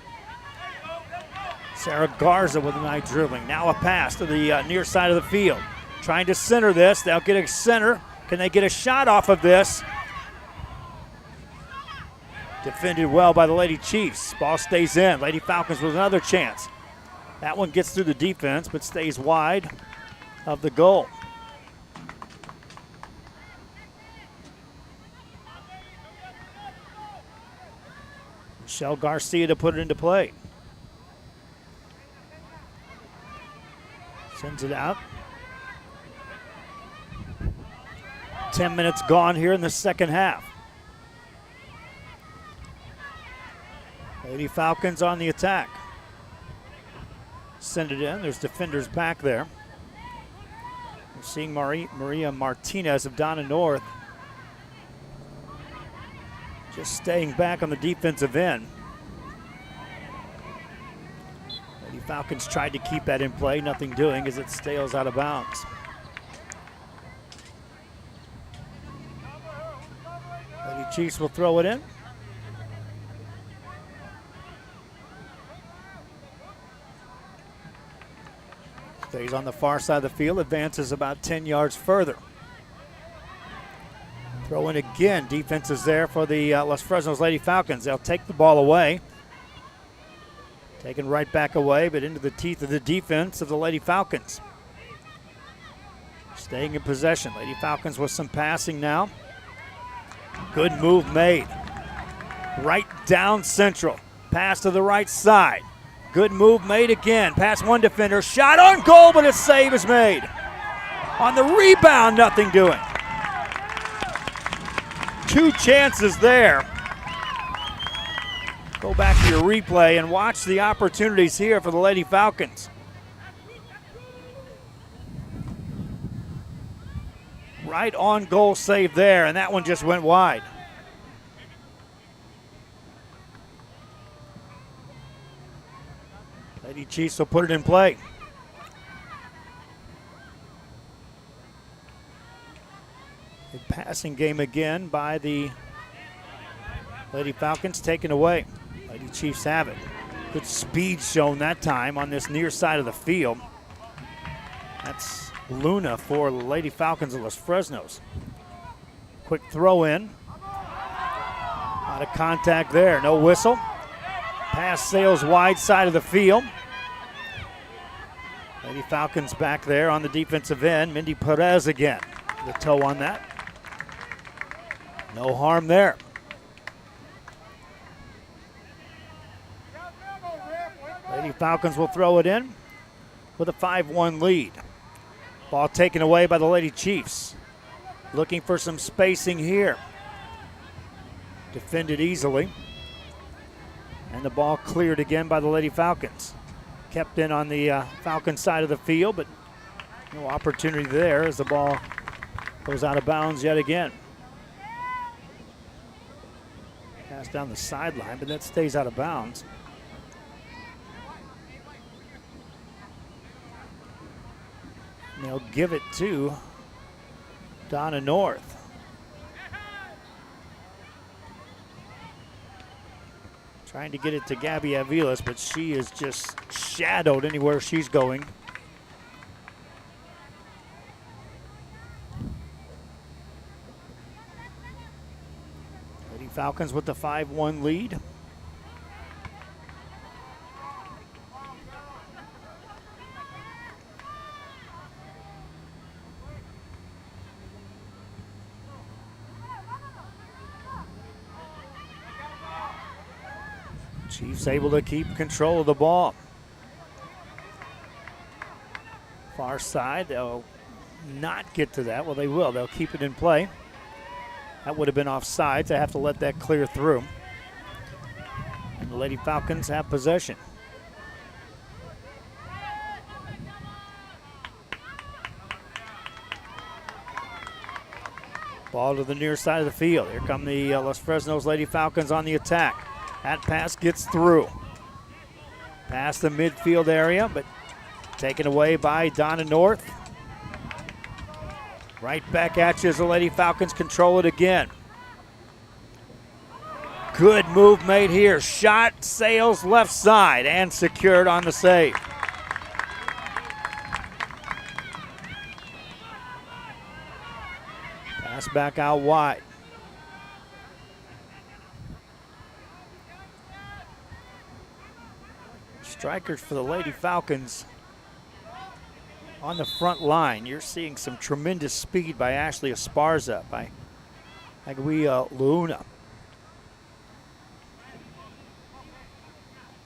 Sarah Garza with a nice dribbling. Now a pass to the near side of the field. Trying to center this. They'll get a center. Can they get a shot off of this? Defended well by the Lady Chiefs. Ball stays in. Lady Falcons with another chance. That one gets through the defense, but stays wide of the goal. Michelle Garcia to put it into play. Sends it out. 10 minutes gone here in the second half. Lady Falcons on the attack. Send it in. There's defenders back there. We're seeing Maria Martinez of Donna North just staying back on the defensive end. Lady Falcons tried to keep that in play, nothing doing as it sails out of bounds. Lady Chiefs will throw it in. Stays on the far side of the field, advances about 10 yards further. Throw in again. Defense is there for the Los Fresnos Lady Falcons. They'll take the ball away. Taken right back away, but into the teeth of the defense of the Lady Falcons. Staying in possession. Lady Falcons with some passing now. Good move made. Right down central. Pass to the right side. Good move made again. Past one defender. Shot on goal, but a save is made. On the rebound, nothing doing. Two chances there. Go back to your replay and watch the opportunities here for the Lady Falcons. Right on goal save there, and that one just went wide. Lady Chiefs will put it in play. A passing game again by the Lady Falcons, taken away. Lady Chiefs have it. Good speed shown that time on this near side of the field. That's Luna for the Lady Falcons of Los Fresnos. Quick throw in. Out of contact there, no whistle. Pass sails wide side of the field. Lady Falcons back there on the defensive end. Mindy Perez again. The toe on that. No harm there. Lady Falcons will throw it in. with a 5-1 lead. Ball taken away by the Lady Chiefs. Looking for some spacing here. Defended easily. And the ball cleared again by the Lady Falcons. Kept in on the Falcon side of the field, but no opportunity there as the ball goes out of bounds yet again. Pass down the sideline, but that stays out of bounds. And they'll give it to Donna North. Trying to get it to Gabby Aviles, but she is just shadowed anywhere she's going. Lady Falcons with the 5-1 lead. Chiefs able to keep control of the ball. Far side, they'll not get to that. Well, they will. They'll keep it in play. That would have been offside. They have to let that clear through. And the Lady Falcons have possession. Ball to the near side of the field. Here come the Los Fresnos Lady Falcons on the attack. That pass gets through. Past the midfield area, but taken away by Donna North. Right back at you as the Lady Falcons control it again. Good move made here. Shot sails left side and secured on the save. Pass back out wide. Strikers for the Lady Falcons on the front line. You're seeing some tremendous speed by Ashley Esparza, by Aguilar Luna.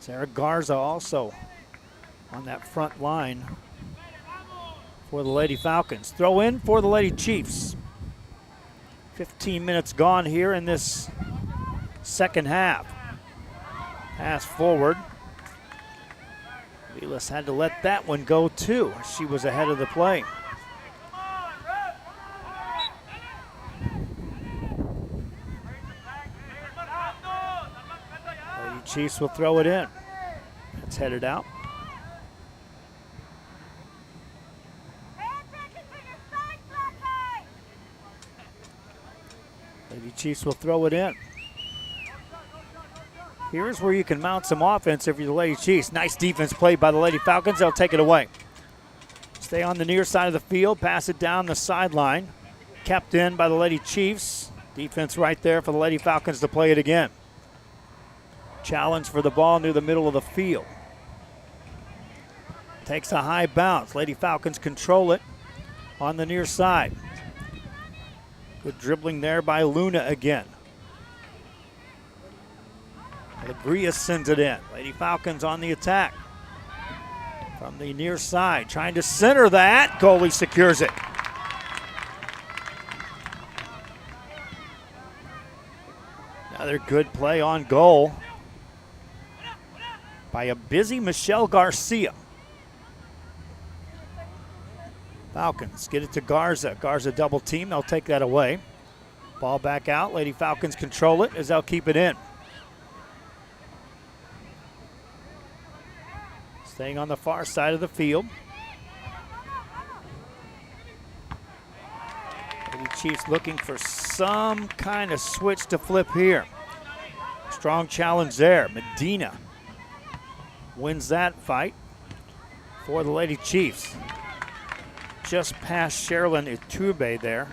Sarah Garza also on that front line for the Lady Falcons. Throw in for the Lady Chiefs. 15 minutes gone here in this second half. Pass forward. Vilas had to let that one go too. She was ahead of the play. Lady Chiefs will throw it in. It's headed out. Lady Chiefs will throw it in. Here's where you can mount some offense if you're the Lady Chiefs. Nice defense played by the Lady Falcons. They'll take it away. Stay on the near side of the field. Pass it down the sideline. Kept in by the Lady Chiefs. Defense right there for the Lady Falcons to play it again. Challenge for the ball near the middle of the field. Takes a high bounce. Lady Falcons control it on the near side. Good dribbling there by Luna again. Garcia sends it in. Lady Falcons on the attack. From the near side, trying to center that. Goalie secures it. Another good play on goal by a busy Michelle Garcia. Falcons get it to Garza. Garza double team. They'll take that away. Ball back out. Lady Falcons control it as they'll keep it in. Staying on the far side of the field. Lady Chiefs looking for some kind of switch to flip here. Strong challenge there. Medina wins that fight for the Lady Chiefs. Just past Sherilyn Iturbe there.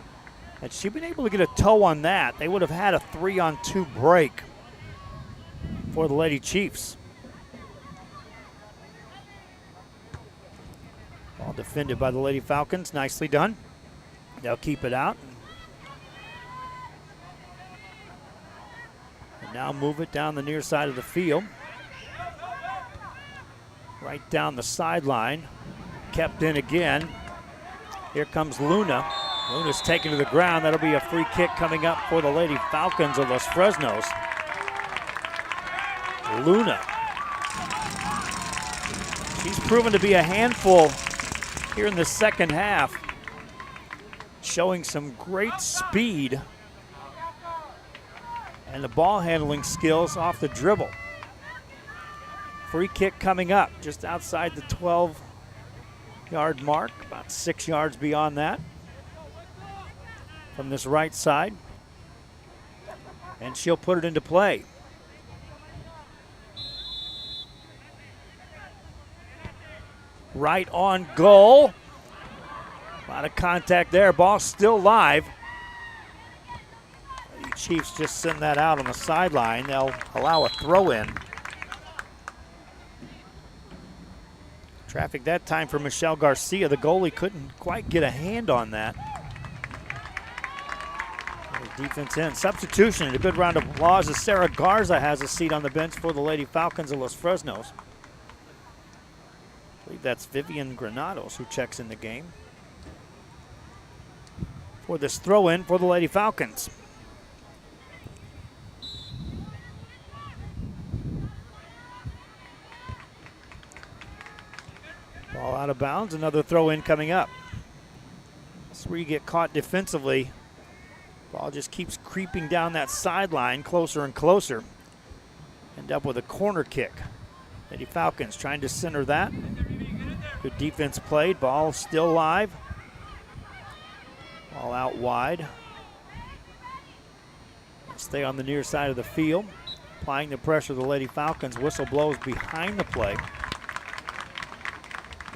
Had she been able to get a toe on that, they would have had a 3-on-2 break for the Lady Chiefs. Ball defended by the Lady Falcons. Nicely done. They'll keep it out. And now move it down the near side of the field. Right down the sideline. kept in again. Here comes Luna. Luna's taken to the ground. That'll be a free kick coming up for the Lady Falcons of Los Fresnos. Luna. She's proven to be a handful here in the second half, showing some great speed and the ball handling skills off the dribble. Free kick coming up just outside the 12-yard mark, about 6 yards beyond that from this right side. And she'll put it into play. Right on goal. A lot of contact there. Ball still live. The Chiefs just send that out on the sideline. They'll allow a throw in. Traffic that time for Michelle Garcia. The goalie couldn't quite get a hand on that. Defense in. Substitution and a good round of applause as Sarah Garza has a seat on the bench for the Lady Falcons of Los Fresnos. I believe that's Vivian Granados who checks in the game for this throw in for the Lady Falcons. Ball out of bounds, another throw in coming up. That's where you get caught defensively. Ball just keeps creeping down that sideline closer and closer. End up with a corner kick. Lady Falcons trying to center that. Good defense played. Ball still live. Ball out wide. Stay on the near side of the field. Applying the pressure, the Lady Falcons. Whistle blows behind the play.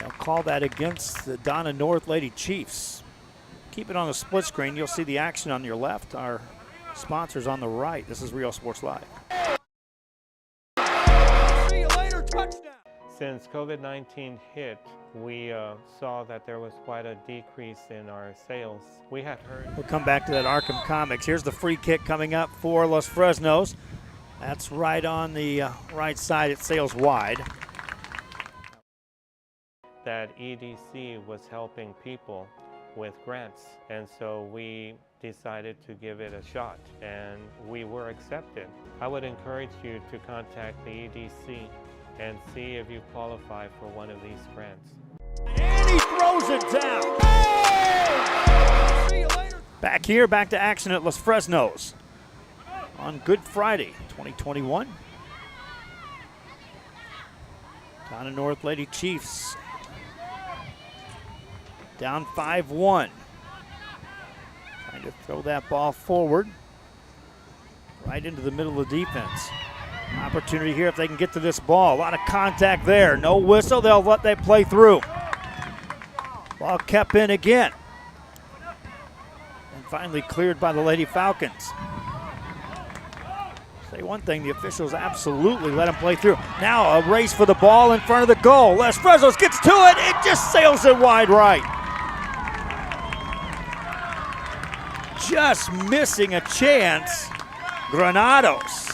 They'll call that against the Donna North Lady Chiefs. Keep it on the split screen. You'll see the action on your left. Our sponsors on the right. This is Real Sports Live. See you later, touchdown. Since COVID-19 hit, we saw that there was quite a decrease in our sales. We had heard. We'll come back to that Arkham Comics. Here's the free kick coming up for Los Fresnos. That's right on the right side. It sails wide. That EDC was helping people with grants, and so we decided to give it a shot, and we were accepted. I would encourage you to contact the EDC and see if you qualify for one of these grants. And he throws it down. See you later. Back here, back to action at Los Fresnos on Good Friday, 2021. Donna North Lady Chiefs down 5-1. Trying to throw that ball forward. Right into the middle of the defense. Opportunity here if they can get to this ball. A lot of contact there. No whistle. They'll let that play through. Ball kept in again. And finally cleared by the Lady Falcons. Say one thing, the officials absolutely let him play through. Now a race for the ball in front of the goal. Les Fresnos gets to it. It just sails it wide right. Just missing a chance. Granados.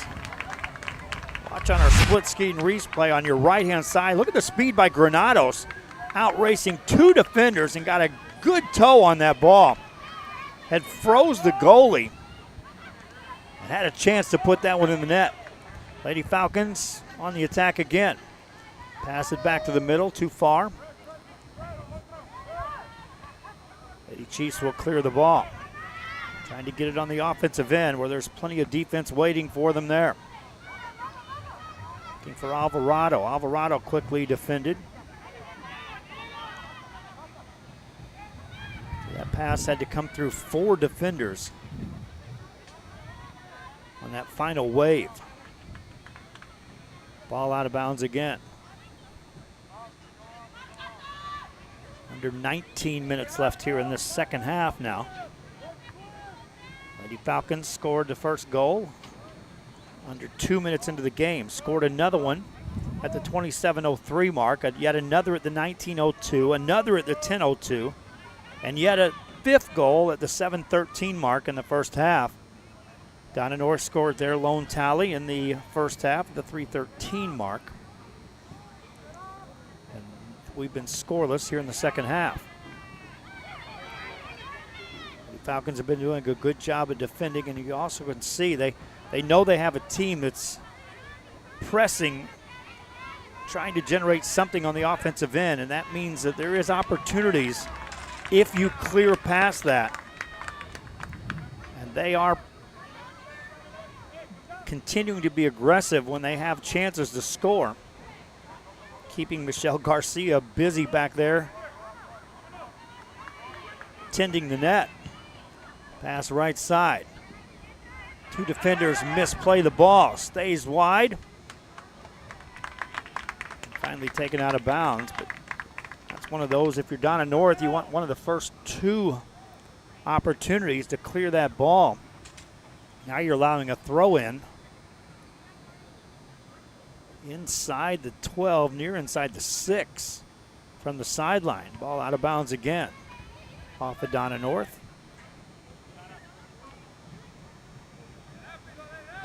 Watch on our split screen replay on your right-hand side. Look at the speed by Granados. Out racing two defenders and got a good toe on that ball. Had froze the goalie. And had a chance to put that one in the net. Lady Falcons on the attack again. Pass it back to the middle, too far. Lady Chiefs will clear the ball. Trying to get it on the offensive end where there's plenty of defense waiting for them there. Looking for Alvarado. Alvarado quickly defended. That pass had to come through four defenders on that final wave. Ball out of bounds again. Under 19 minutes left here in this second half now. Lady Falcons scored the first goal under 2 minutes into the game. Scored another one at the 27:03 mark, yet another at the 19:02, another at the 10:02, and yet a fifth goal at the 7:13 mark in the first half. Donna North scored their lone tally in the first half at the 3:13 mark. And we've been scoreless here in the second half. The Falcons have been doing a good job of defending, and you also can see they know they have a team that's pressing, trying to generate something on the offensive end, and that means that there is opportunities if you clear past that. And they are continuing to be aggressive when they have chances to score, keeping Michelle Garcia busy back there tending the net. Pass right side. Two defenders misplay the ball. Stays wide. Finally taken out of bounds, but that's one of those, if you're Donna North, you want one of the first two opportunities to clear that ball. Now you're allowing a throw in inside the 12, near inside the 6 from the sideline. Ball out of bounds again. Off of Donna North.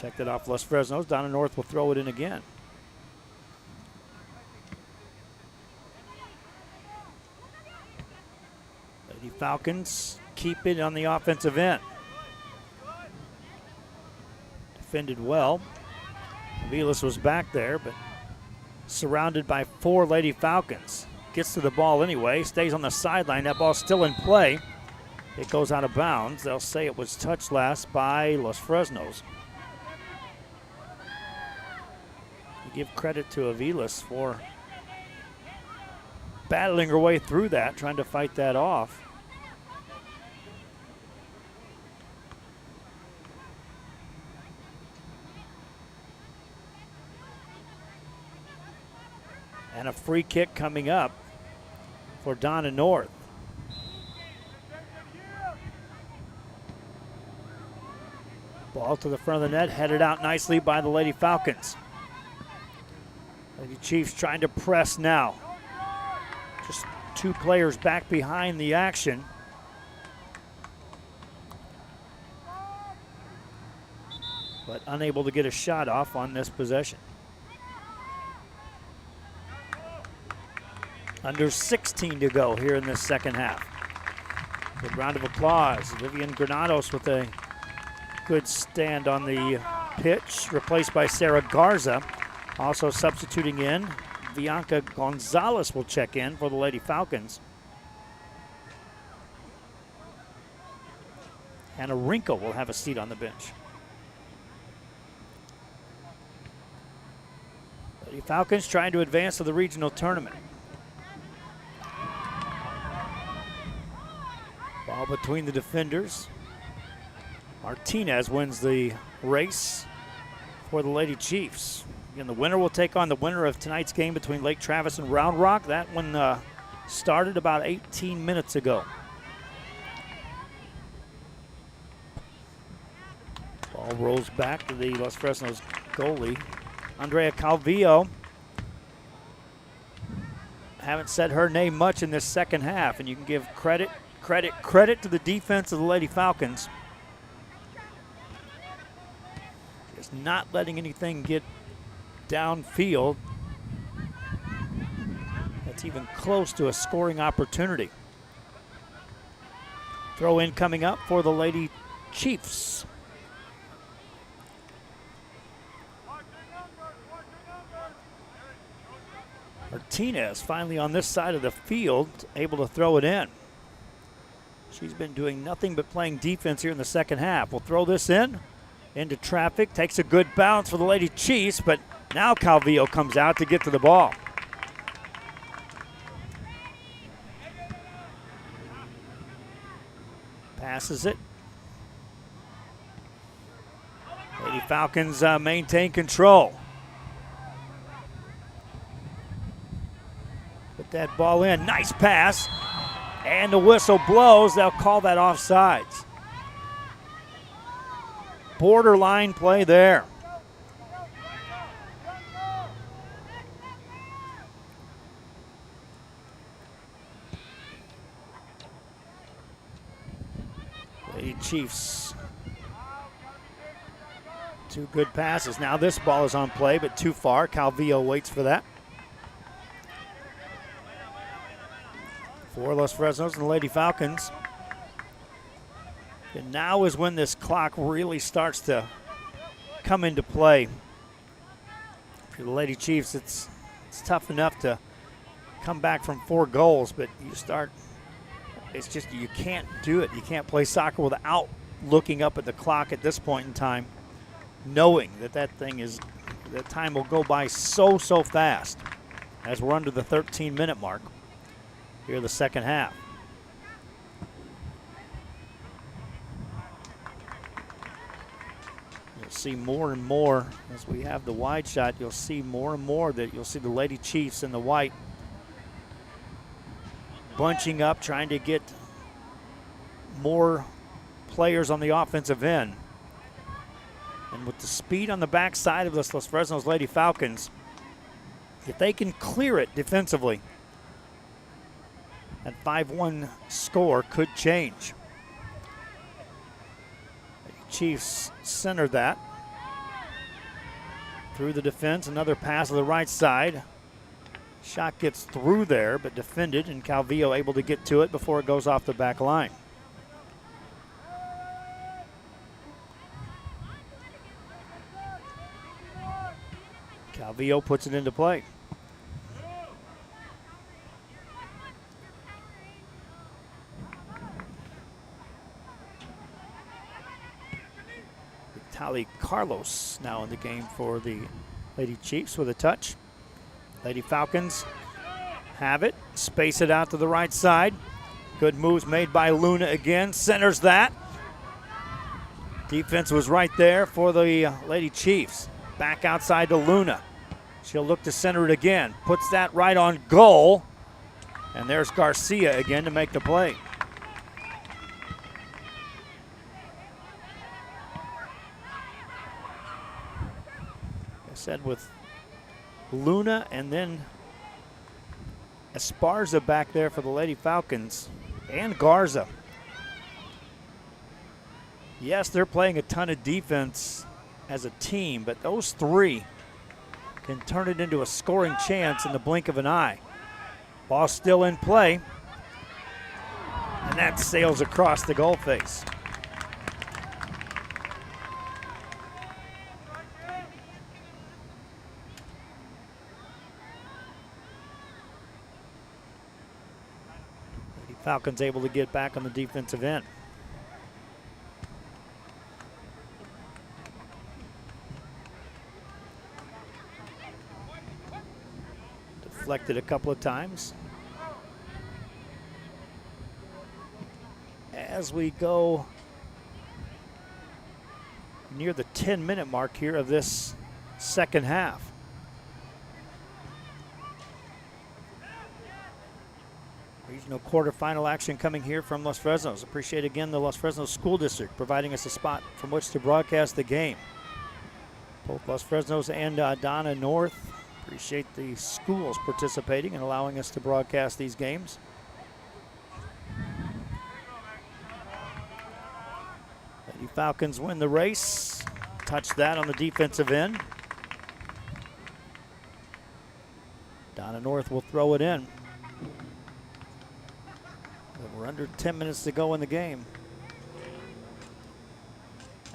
Checked it off Los Fresnos. Donna North will throw it in again. Lady Falcons keep it on the offensive end. Defended well. Vilas was back there, but surrounded by 4 Lady Falcons. Gets to the ball anyway, stays on the sideline. That ball's still in play. It goes out of bounds. They'll say it was touched last by Los Fresnos. You give credit to Aviles for battling her way through that, trying to fight that off. And a free kick coming up for Donna North. Ball to the front of the net, headed out nicely by the Lady Falcons. Lady Chiefs trying to press now. Just 2 players back behind the action. But unable to get a shot off on this possession. Under 16 to go here in this second half. Good round of applause. Vivian Granados with a good stand on the pitch, replaced by Sarah Garza. Also substituting in, Bianca Gonzalez will check in for the Lady Falcons. Anna Rinko will have a seat on the bench. Lady Falcons trying to advance to the regional tournament. Ball between the defenders. Martinez wins the race for the Lady Chiefs. Again, the winner will take on the winner of tonight's game between Lake Travis and Round Rock. That one started about 18 minutes ago. Ball rolls back to the Los Fresnos goalie, Andrea Calvillo. Haven't said her name much in this second half, and you can give credit to the defense of the Lady Falcons. Just not letting anything get downfield that's even close to a scoring opportunity. Throw in coming up for the Lady Chiefs. Martinez finally on this side of the field, able to throw it in. She's been doing nothing but playing defense here in the second half. We'll throw this in into traffic. Takes a good bounce for the Lady Chiefs, but now Calvillo comes out to get to the ball. Passes it. Lady Falcons maintain control. Put that ball in. Nice pass. And the whistle blows. They'll call that offsides. Borderline play there. Lady Chiefs. 2 good passes. Now this ball is on play, but too far. Calvillo waits for that. for Los Fresnos and the Lady Falcons. And now is when this clock really starts to come into play. For the Lady Chiefs, it's tough enough to come back from 4 goals, but it's just you can't do it. You can't play soccer without looking up at the clock at this point in time, knowing that time will go by so fast as we're under the 13-minute mark here in the second half. You'll see more and more as we have the wide shot. You'll see more and more that you'll see the Lady Chiefs in the white bunching up, trying to get more players on the offensive end. And with the speed on the backside of this Los Fresnos Lady Falcons, if they can clear it defensively, that 5-1 score could change. The Chiefs center that through the defense. Another pass to the right side. Shot gets through there, but defended, and Calvillo able to get to it before it goes off the back line. Calvillo puts it into play. Vitali Carlos now in the game for the Lady Chiefs with a touch. Lady Falcons have it, space it out to the right side. Good moves made by Luna again, centers that. Defense was right there for the Lady Chiefs. Back outside to Luna. She'll look to center it again, puts that right on goal. And there's Garcia again to make the play. I said with Luna and then Esparza back there for the Lady Falcons, and Garza. Yes, they're playing a ton of defense as a team, but those three can turn it into a scoring chance in the blink of an eye. Ball still in play, and that sails across the goal face. Falcons able to get back on the defensive end. Deflected a couple of times. As we go near the 10-minute mark here of this second half. Regional quarterfinal action coming here from Los Fresnos. Appreciate again the Los Fresnos School District providing us a spot from which to broadcast the game. Both Los Fresnos and Donna North. Appreciate the schools participating and allowing us to broadcast these games. Lady Falcons win the race. Touch that on the defensive end. Donna North will throw it in. We're under 10 minutes to go in the game.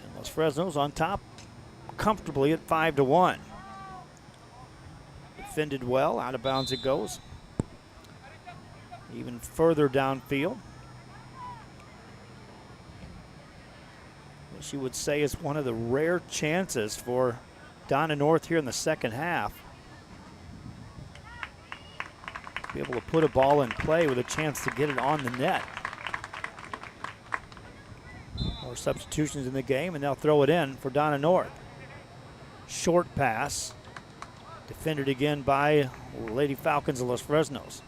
And Los Fresnos on top comfortably at 5-1. Defended well, out of bounds it goes. Even further downfield. Which you would say is one of the rare chances for Donna North here in the second half. Be able to put a ball in play with a chance to get it on the net. More substitutions in the game, and they'll throw it in for Donna North. Short pass. Defended again by Lady Falcons of Los Fresnos.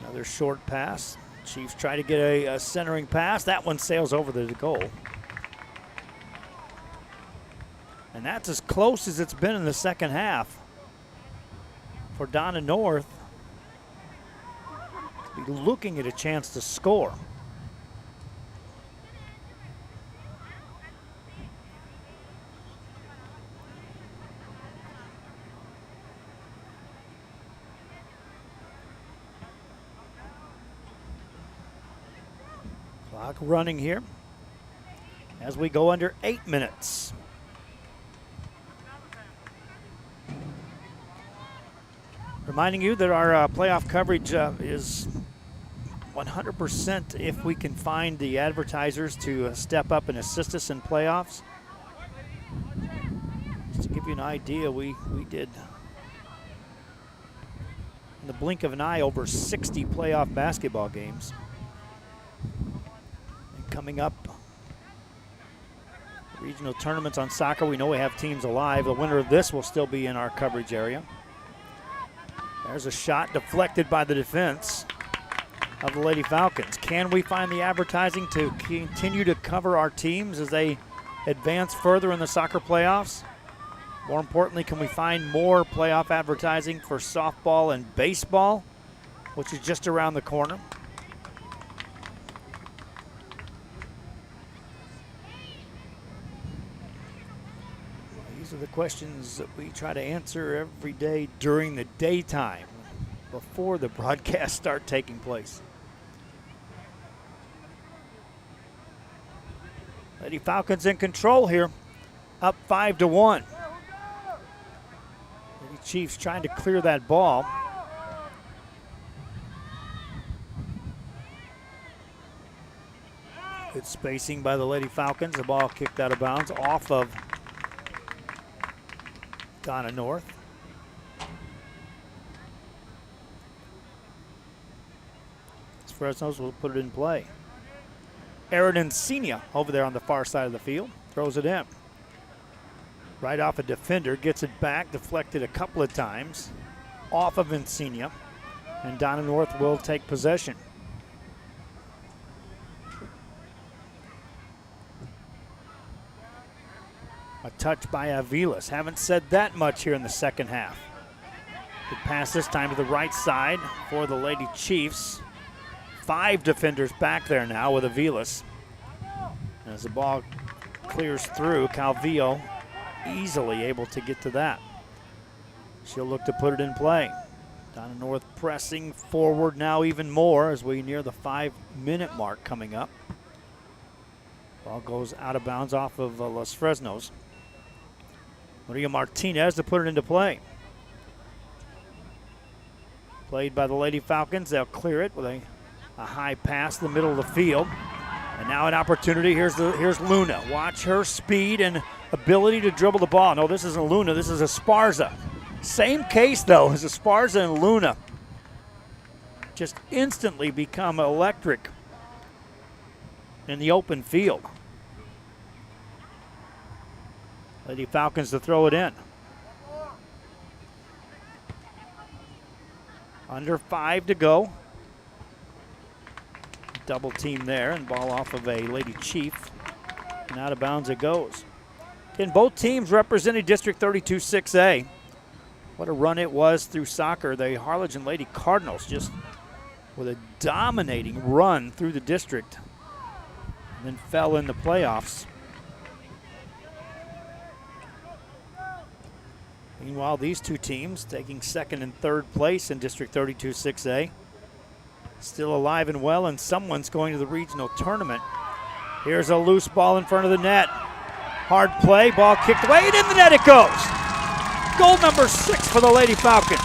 Another short pass. Chiefs try to get a centering pass. That one sails over the goal. And that's as close as it's been in the second half for Donna North to be looking at a chance to score. Clock running here as we go under 8 minutes. Reminding you that our playoff coverage is 100% if we can find the advertisers to step up and assist us in playoffs. Just to give you an idea, we did, in the blink of an eye, over 60 playoff basketball games. And coming up, regional tournaments on soccer, we know we have teams alive. The winner of this will still be in our coverage area. There's a shot deflected by the defense of the Lady Falcons. Can we find the advertising to continue to cover our teams as they advance further in the soccer playoffs? More importantly, can we find more playoff advertising for softball and baseball, which is just around the corner? These are the questions that we try to answer every day during the daytime before the broadcasts start taking place. Lady Falcons in control here, up 5-1. Lady Chiefs trying to clear that ball. Good spacing by the Lady Falcons. The ball kicked out of bounds off of Donna North. Fresnos will put it in play. Aaron Encina over there on the far side of the field throws it in. Right off a defender, gets it back, deflected a couple of times off of Encina, and Donna North will take possession. A touch by Aviles. Haven't said that much here in the second half. Good pass this time to the right side for the Lady Chiefs. 5 defenders back there now with Aviles. As the ball clears through, Calvillo easily able to get to that. She'll look to put it in play. Donna North pressing forward now even more as we near the 5-minute mark coming up. Ball goes out of bounds off of Los Fresnos. Maria Martinez to put it into play. Played by the Lady Falcons. They'll clear it with a high pass in the middle of the field. And now an opportunity. Here's Luna. Watch her speed and ability to dribble the ball. No, this isn't Luna. This is Esparza. Same case, though, as Esparza and Luna. Just instantly become electric in the open field. Lady Falcons to throw it in. Under 5 to go. Double team there, and ball off of a Lady Chief. And out of bounds it goes. Again, both teams representing District 32 6A. What a run it was through soccer. The Harlingen Lady Cardinals just with a dominating run through the district. And then fell in the playoffs. Meanwhile, these two teams taking second and third place in District 32 6A. Still alive and well, and someone's going to the regional tournament. Here's a loose ball in front of the net. Hard play, ball kicked away, and in the net it goes. Goal number 6 for the Lady Falcons.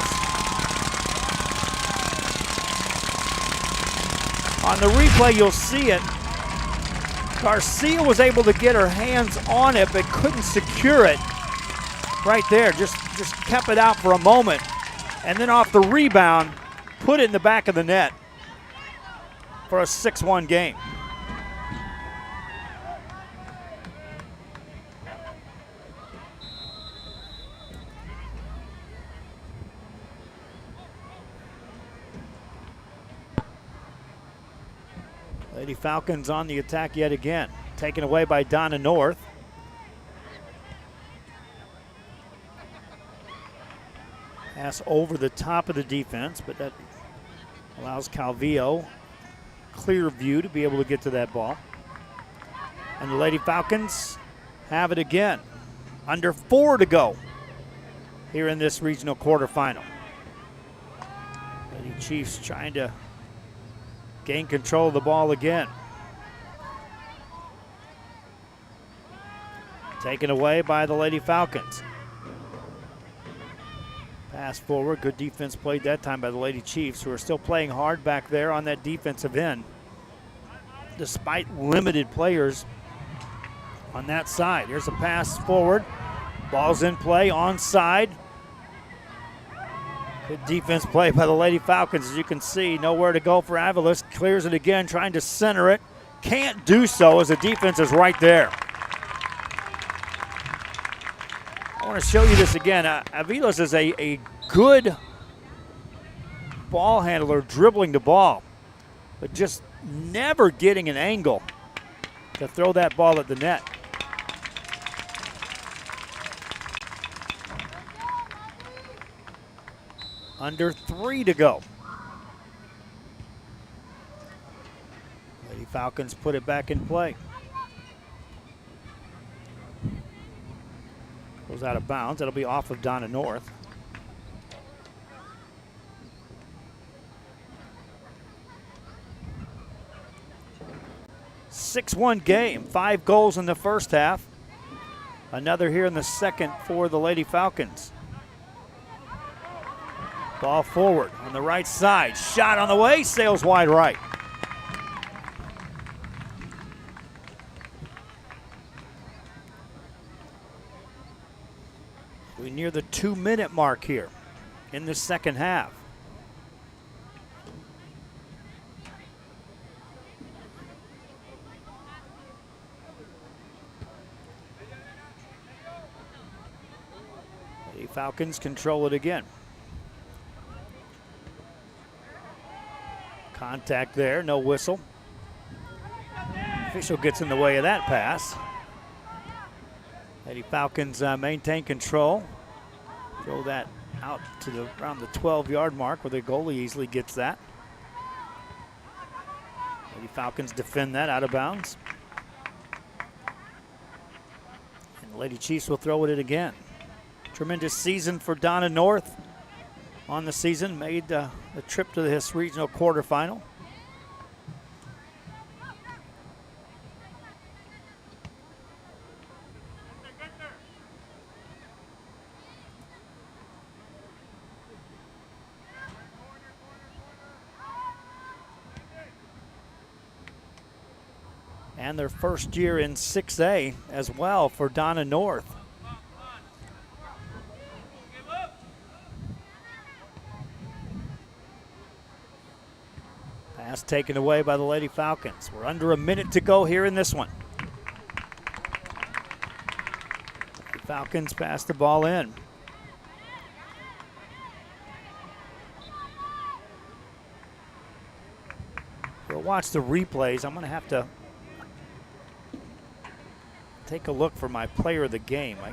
On the replay, you'll see it. Garcia was able to get her hands on it, but couldn't secure it. Right there, just kept it out for a moment. And then off the rebound, put it in the back of the net for a 6-1 game. Lady Falcons on the attack yet again. Taken away by Donna North. Pass over the top of the defense, but that allows Calvillo clear view to be able to get to that ball. And the Lady Falcons have it again. Under 4 to go here in this regional quarterfinal. Lady Chiefs trying to gain control of the ball again. Taken away by the Lady Falcons. Pass forward, good defense played that time by the Lady Chiefs, who are still playing hard back there on that defensive end, despite limited players on that side. Here's a pass forward, ball's in play, onside. Good defense play by the Lady Falcons, as you can see. Nowhere to go for Aviles. Clears it again, trying to center it. Can't do so as the defense is right there. I want to show you this again. Aviles is a good ball handler, dribbling the ball, but just never getting an angle to throw that ball at the net. Under 3 to go. Lady Falcons put it back in play. Goes out of bounds. That'll be off of Donna North. (6-1) game. 5 goals in the first half. Another here in the second for the Lady Falcons. Ball forward on the right side. Shot on the way, sails wide right. We near the 2-minute mark here in the second half. The Falcons control it again. Contact there, no whistle. Official gets in the way of that pass. Lady Falcons maintain control. Throw that out to around the 12-yard mark where the goalie easily gets that. Lady Falcons defend that out of bounds. And the Lady Chiefs will throw it again. Tremendous season for Donna North. On the season, made the trip to this regional quarterfinal. And their first year in 6A as well for Donna North. Pass taken away by the Lady Falcons. We're under a minute to go here in this one. The Falcons pass the ball in. We'll watch the replays. I'm going to have to take a look for my player of the game. I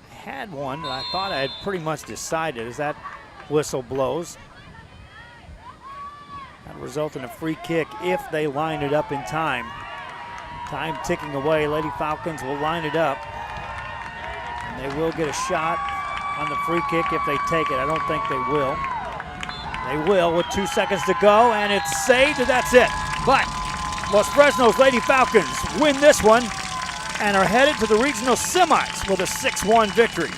had one that I thought I had pretty much decided as that whistle blows. That'll result in a free kick if they line it up in time. Time ticking away. Lady Falcons will line it up. And they will get a shot on the free kick if they take it. I don't think they will. They will with 2 seconds to go, and it's saved, and that's it. But Los Fresnos Lady Falcons win this one and are headed to the regional semis with a 6-1 victory.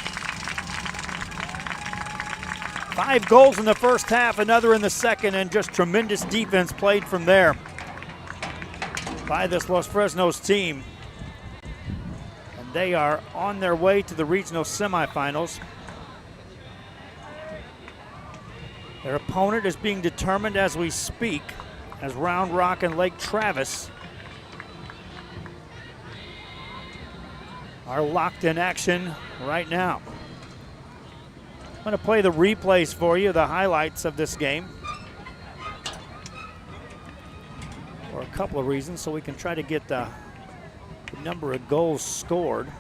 5 goals in the first half, another in the second, and just tremendous defense played from there by this Los Fresnos team. And they are on their way to the regional semifinals. Their opponent is being determined as we speak, as Round Rock and Lake Travis are locked in action right now. I'm going to play the replays for you, the highlights of this game, for a couple of reasons, so we can try to get the number of goals scored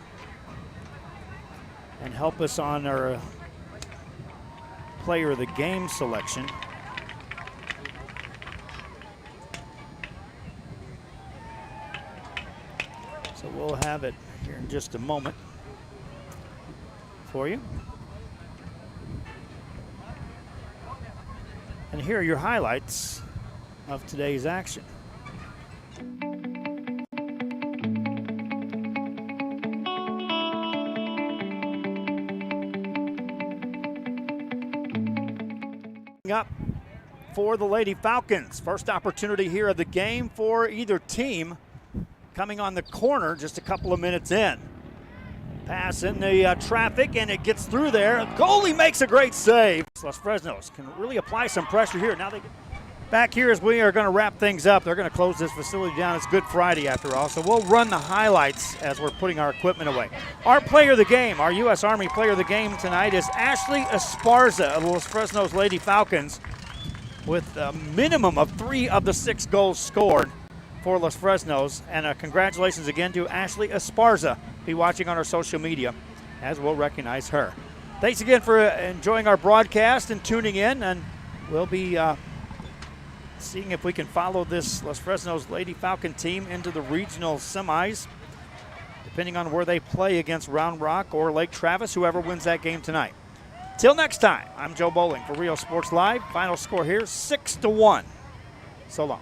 and help us on our player of the game selection. So we'll have it here in just a moment for you. And here are your highlights of today's action. Up for the Lady Falcons. First opportunity here of the game for either team, coming on the corner just a couple of minutes in. Pass in the traffic, and it gets through there. Goalie makes a great save. Los Fresnos can really apply some pressure here. Now they get back here as we are going to wrap things up. They're going to close this facility down. It's Good Friday after all, so we'll run the highlights as we're putting our equipment away. Our player of the game, our U.S. Army player of the game tonight is Ashley Esparza of the Los Fresnos Lady Falcons, with a minimum of 3 of the 6 goals scored for Los Fresnos. And congratulations again to Ashley Esparza. Be watching on our social media as we'll recognize her. Thanks again for enjoying our broadcast and tuning in, and we'll be seeing if we can follow this Los Fresnos Lady Falcon team into the regional semis, depending on where they play against Round Rock or Lake Travis, whoever wins that game tonight. Till next time, I'm Joe Bowling for Rio Sports Live. Final score here, 6-1. So long.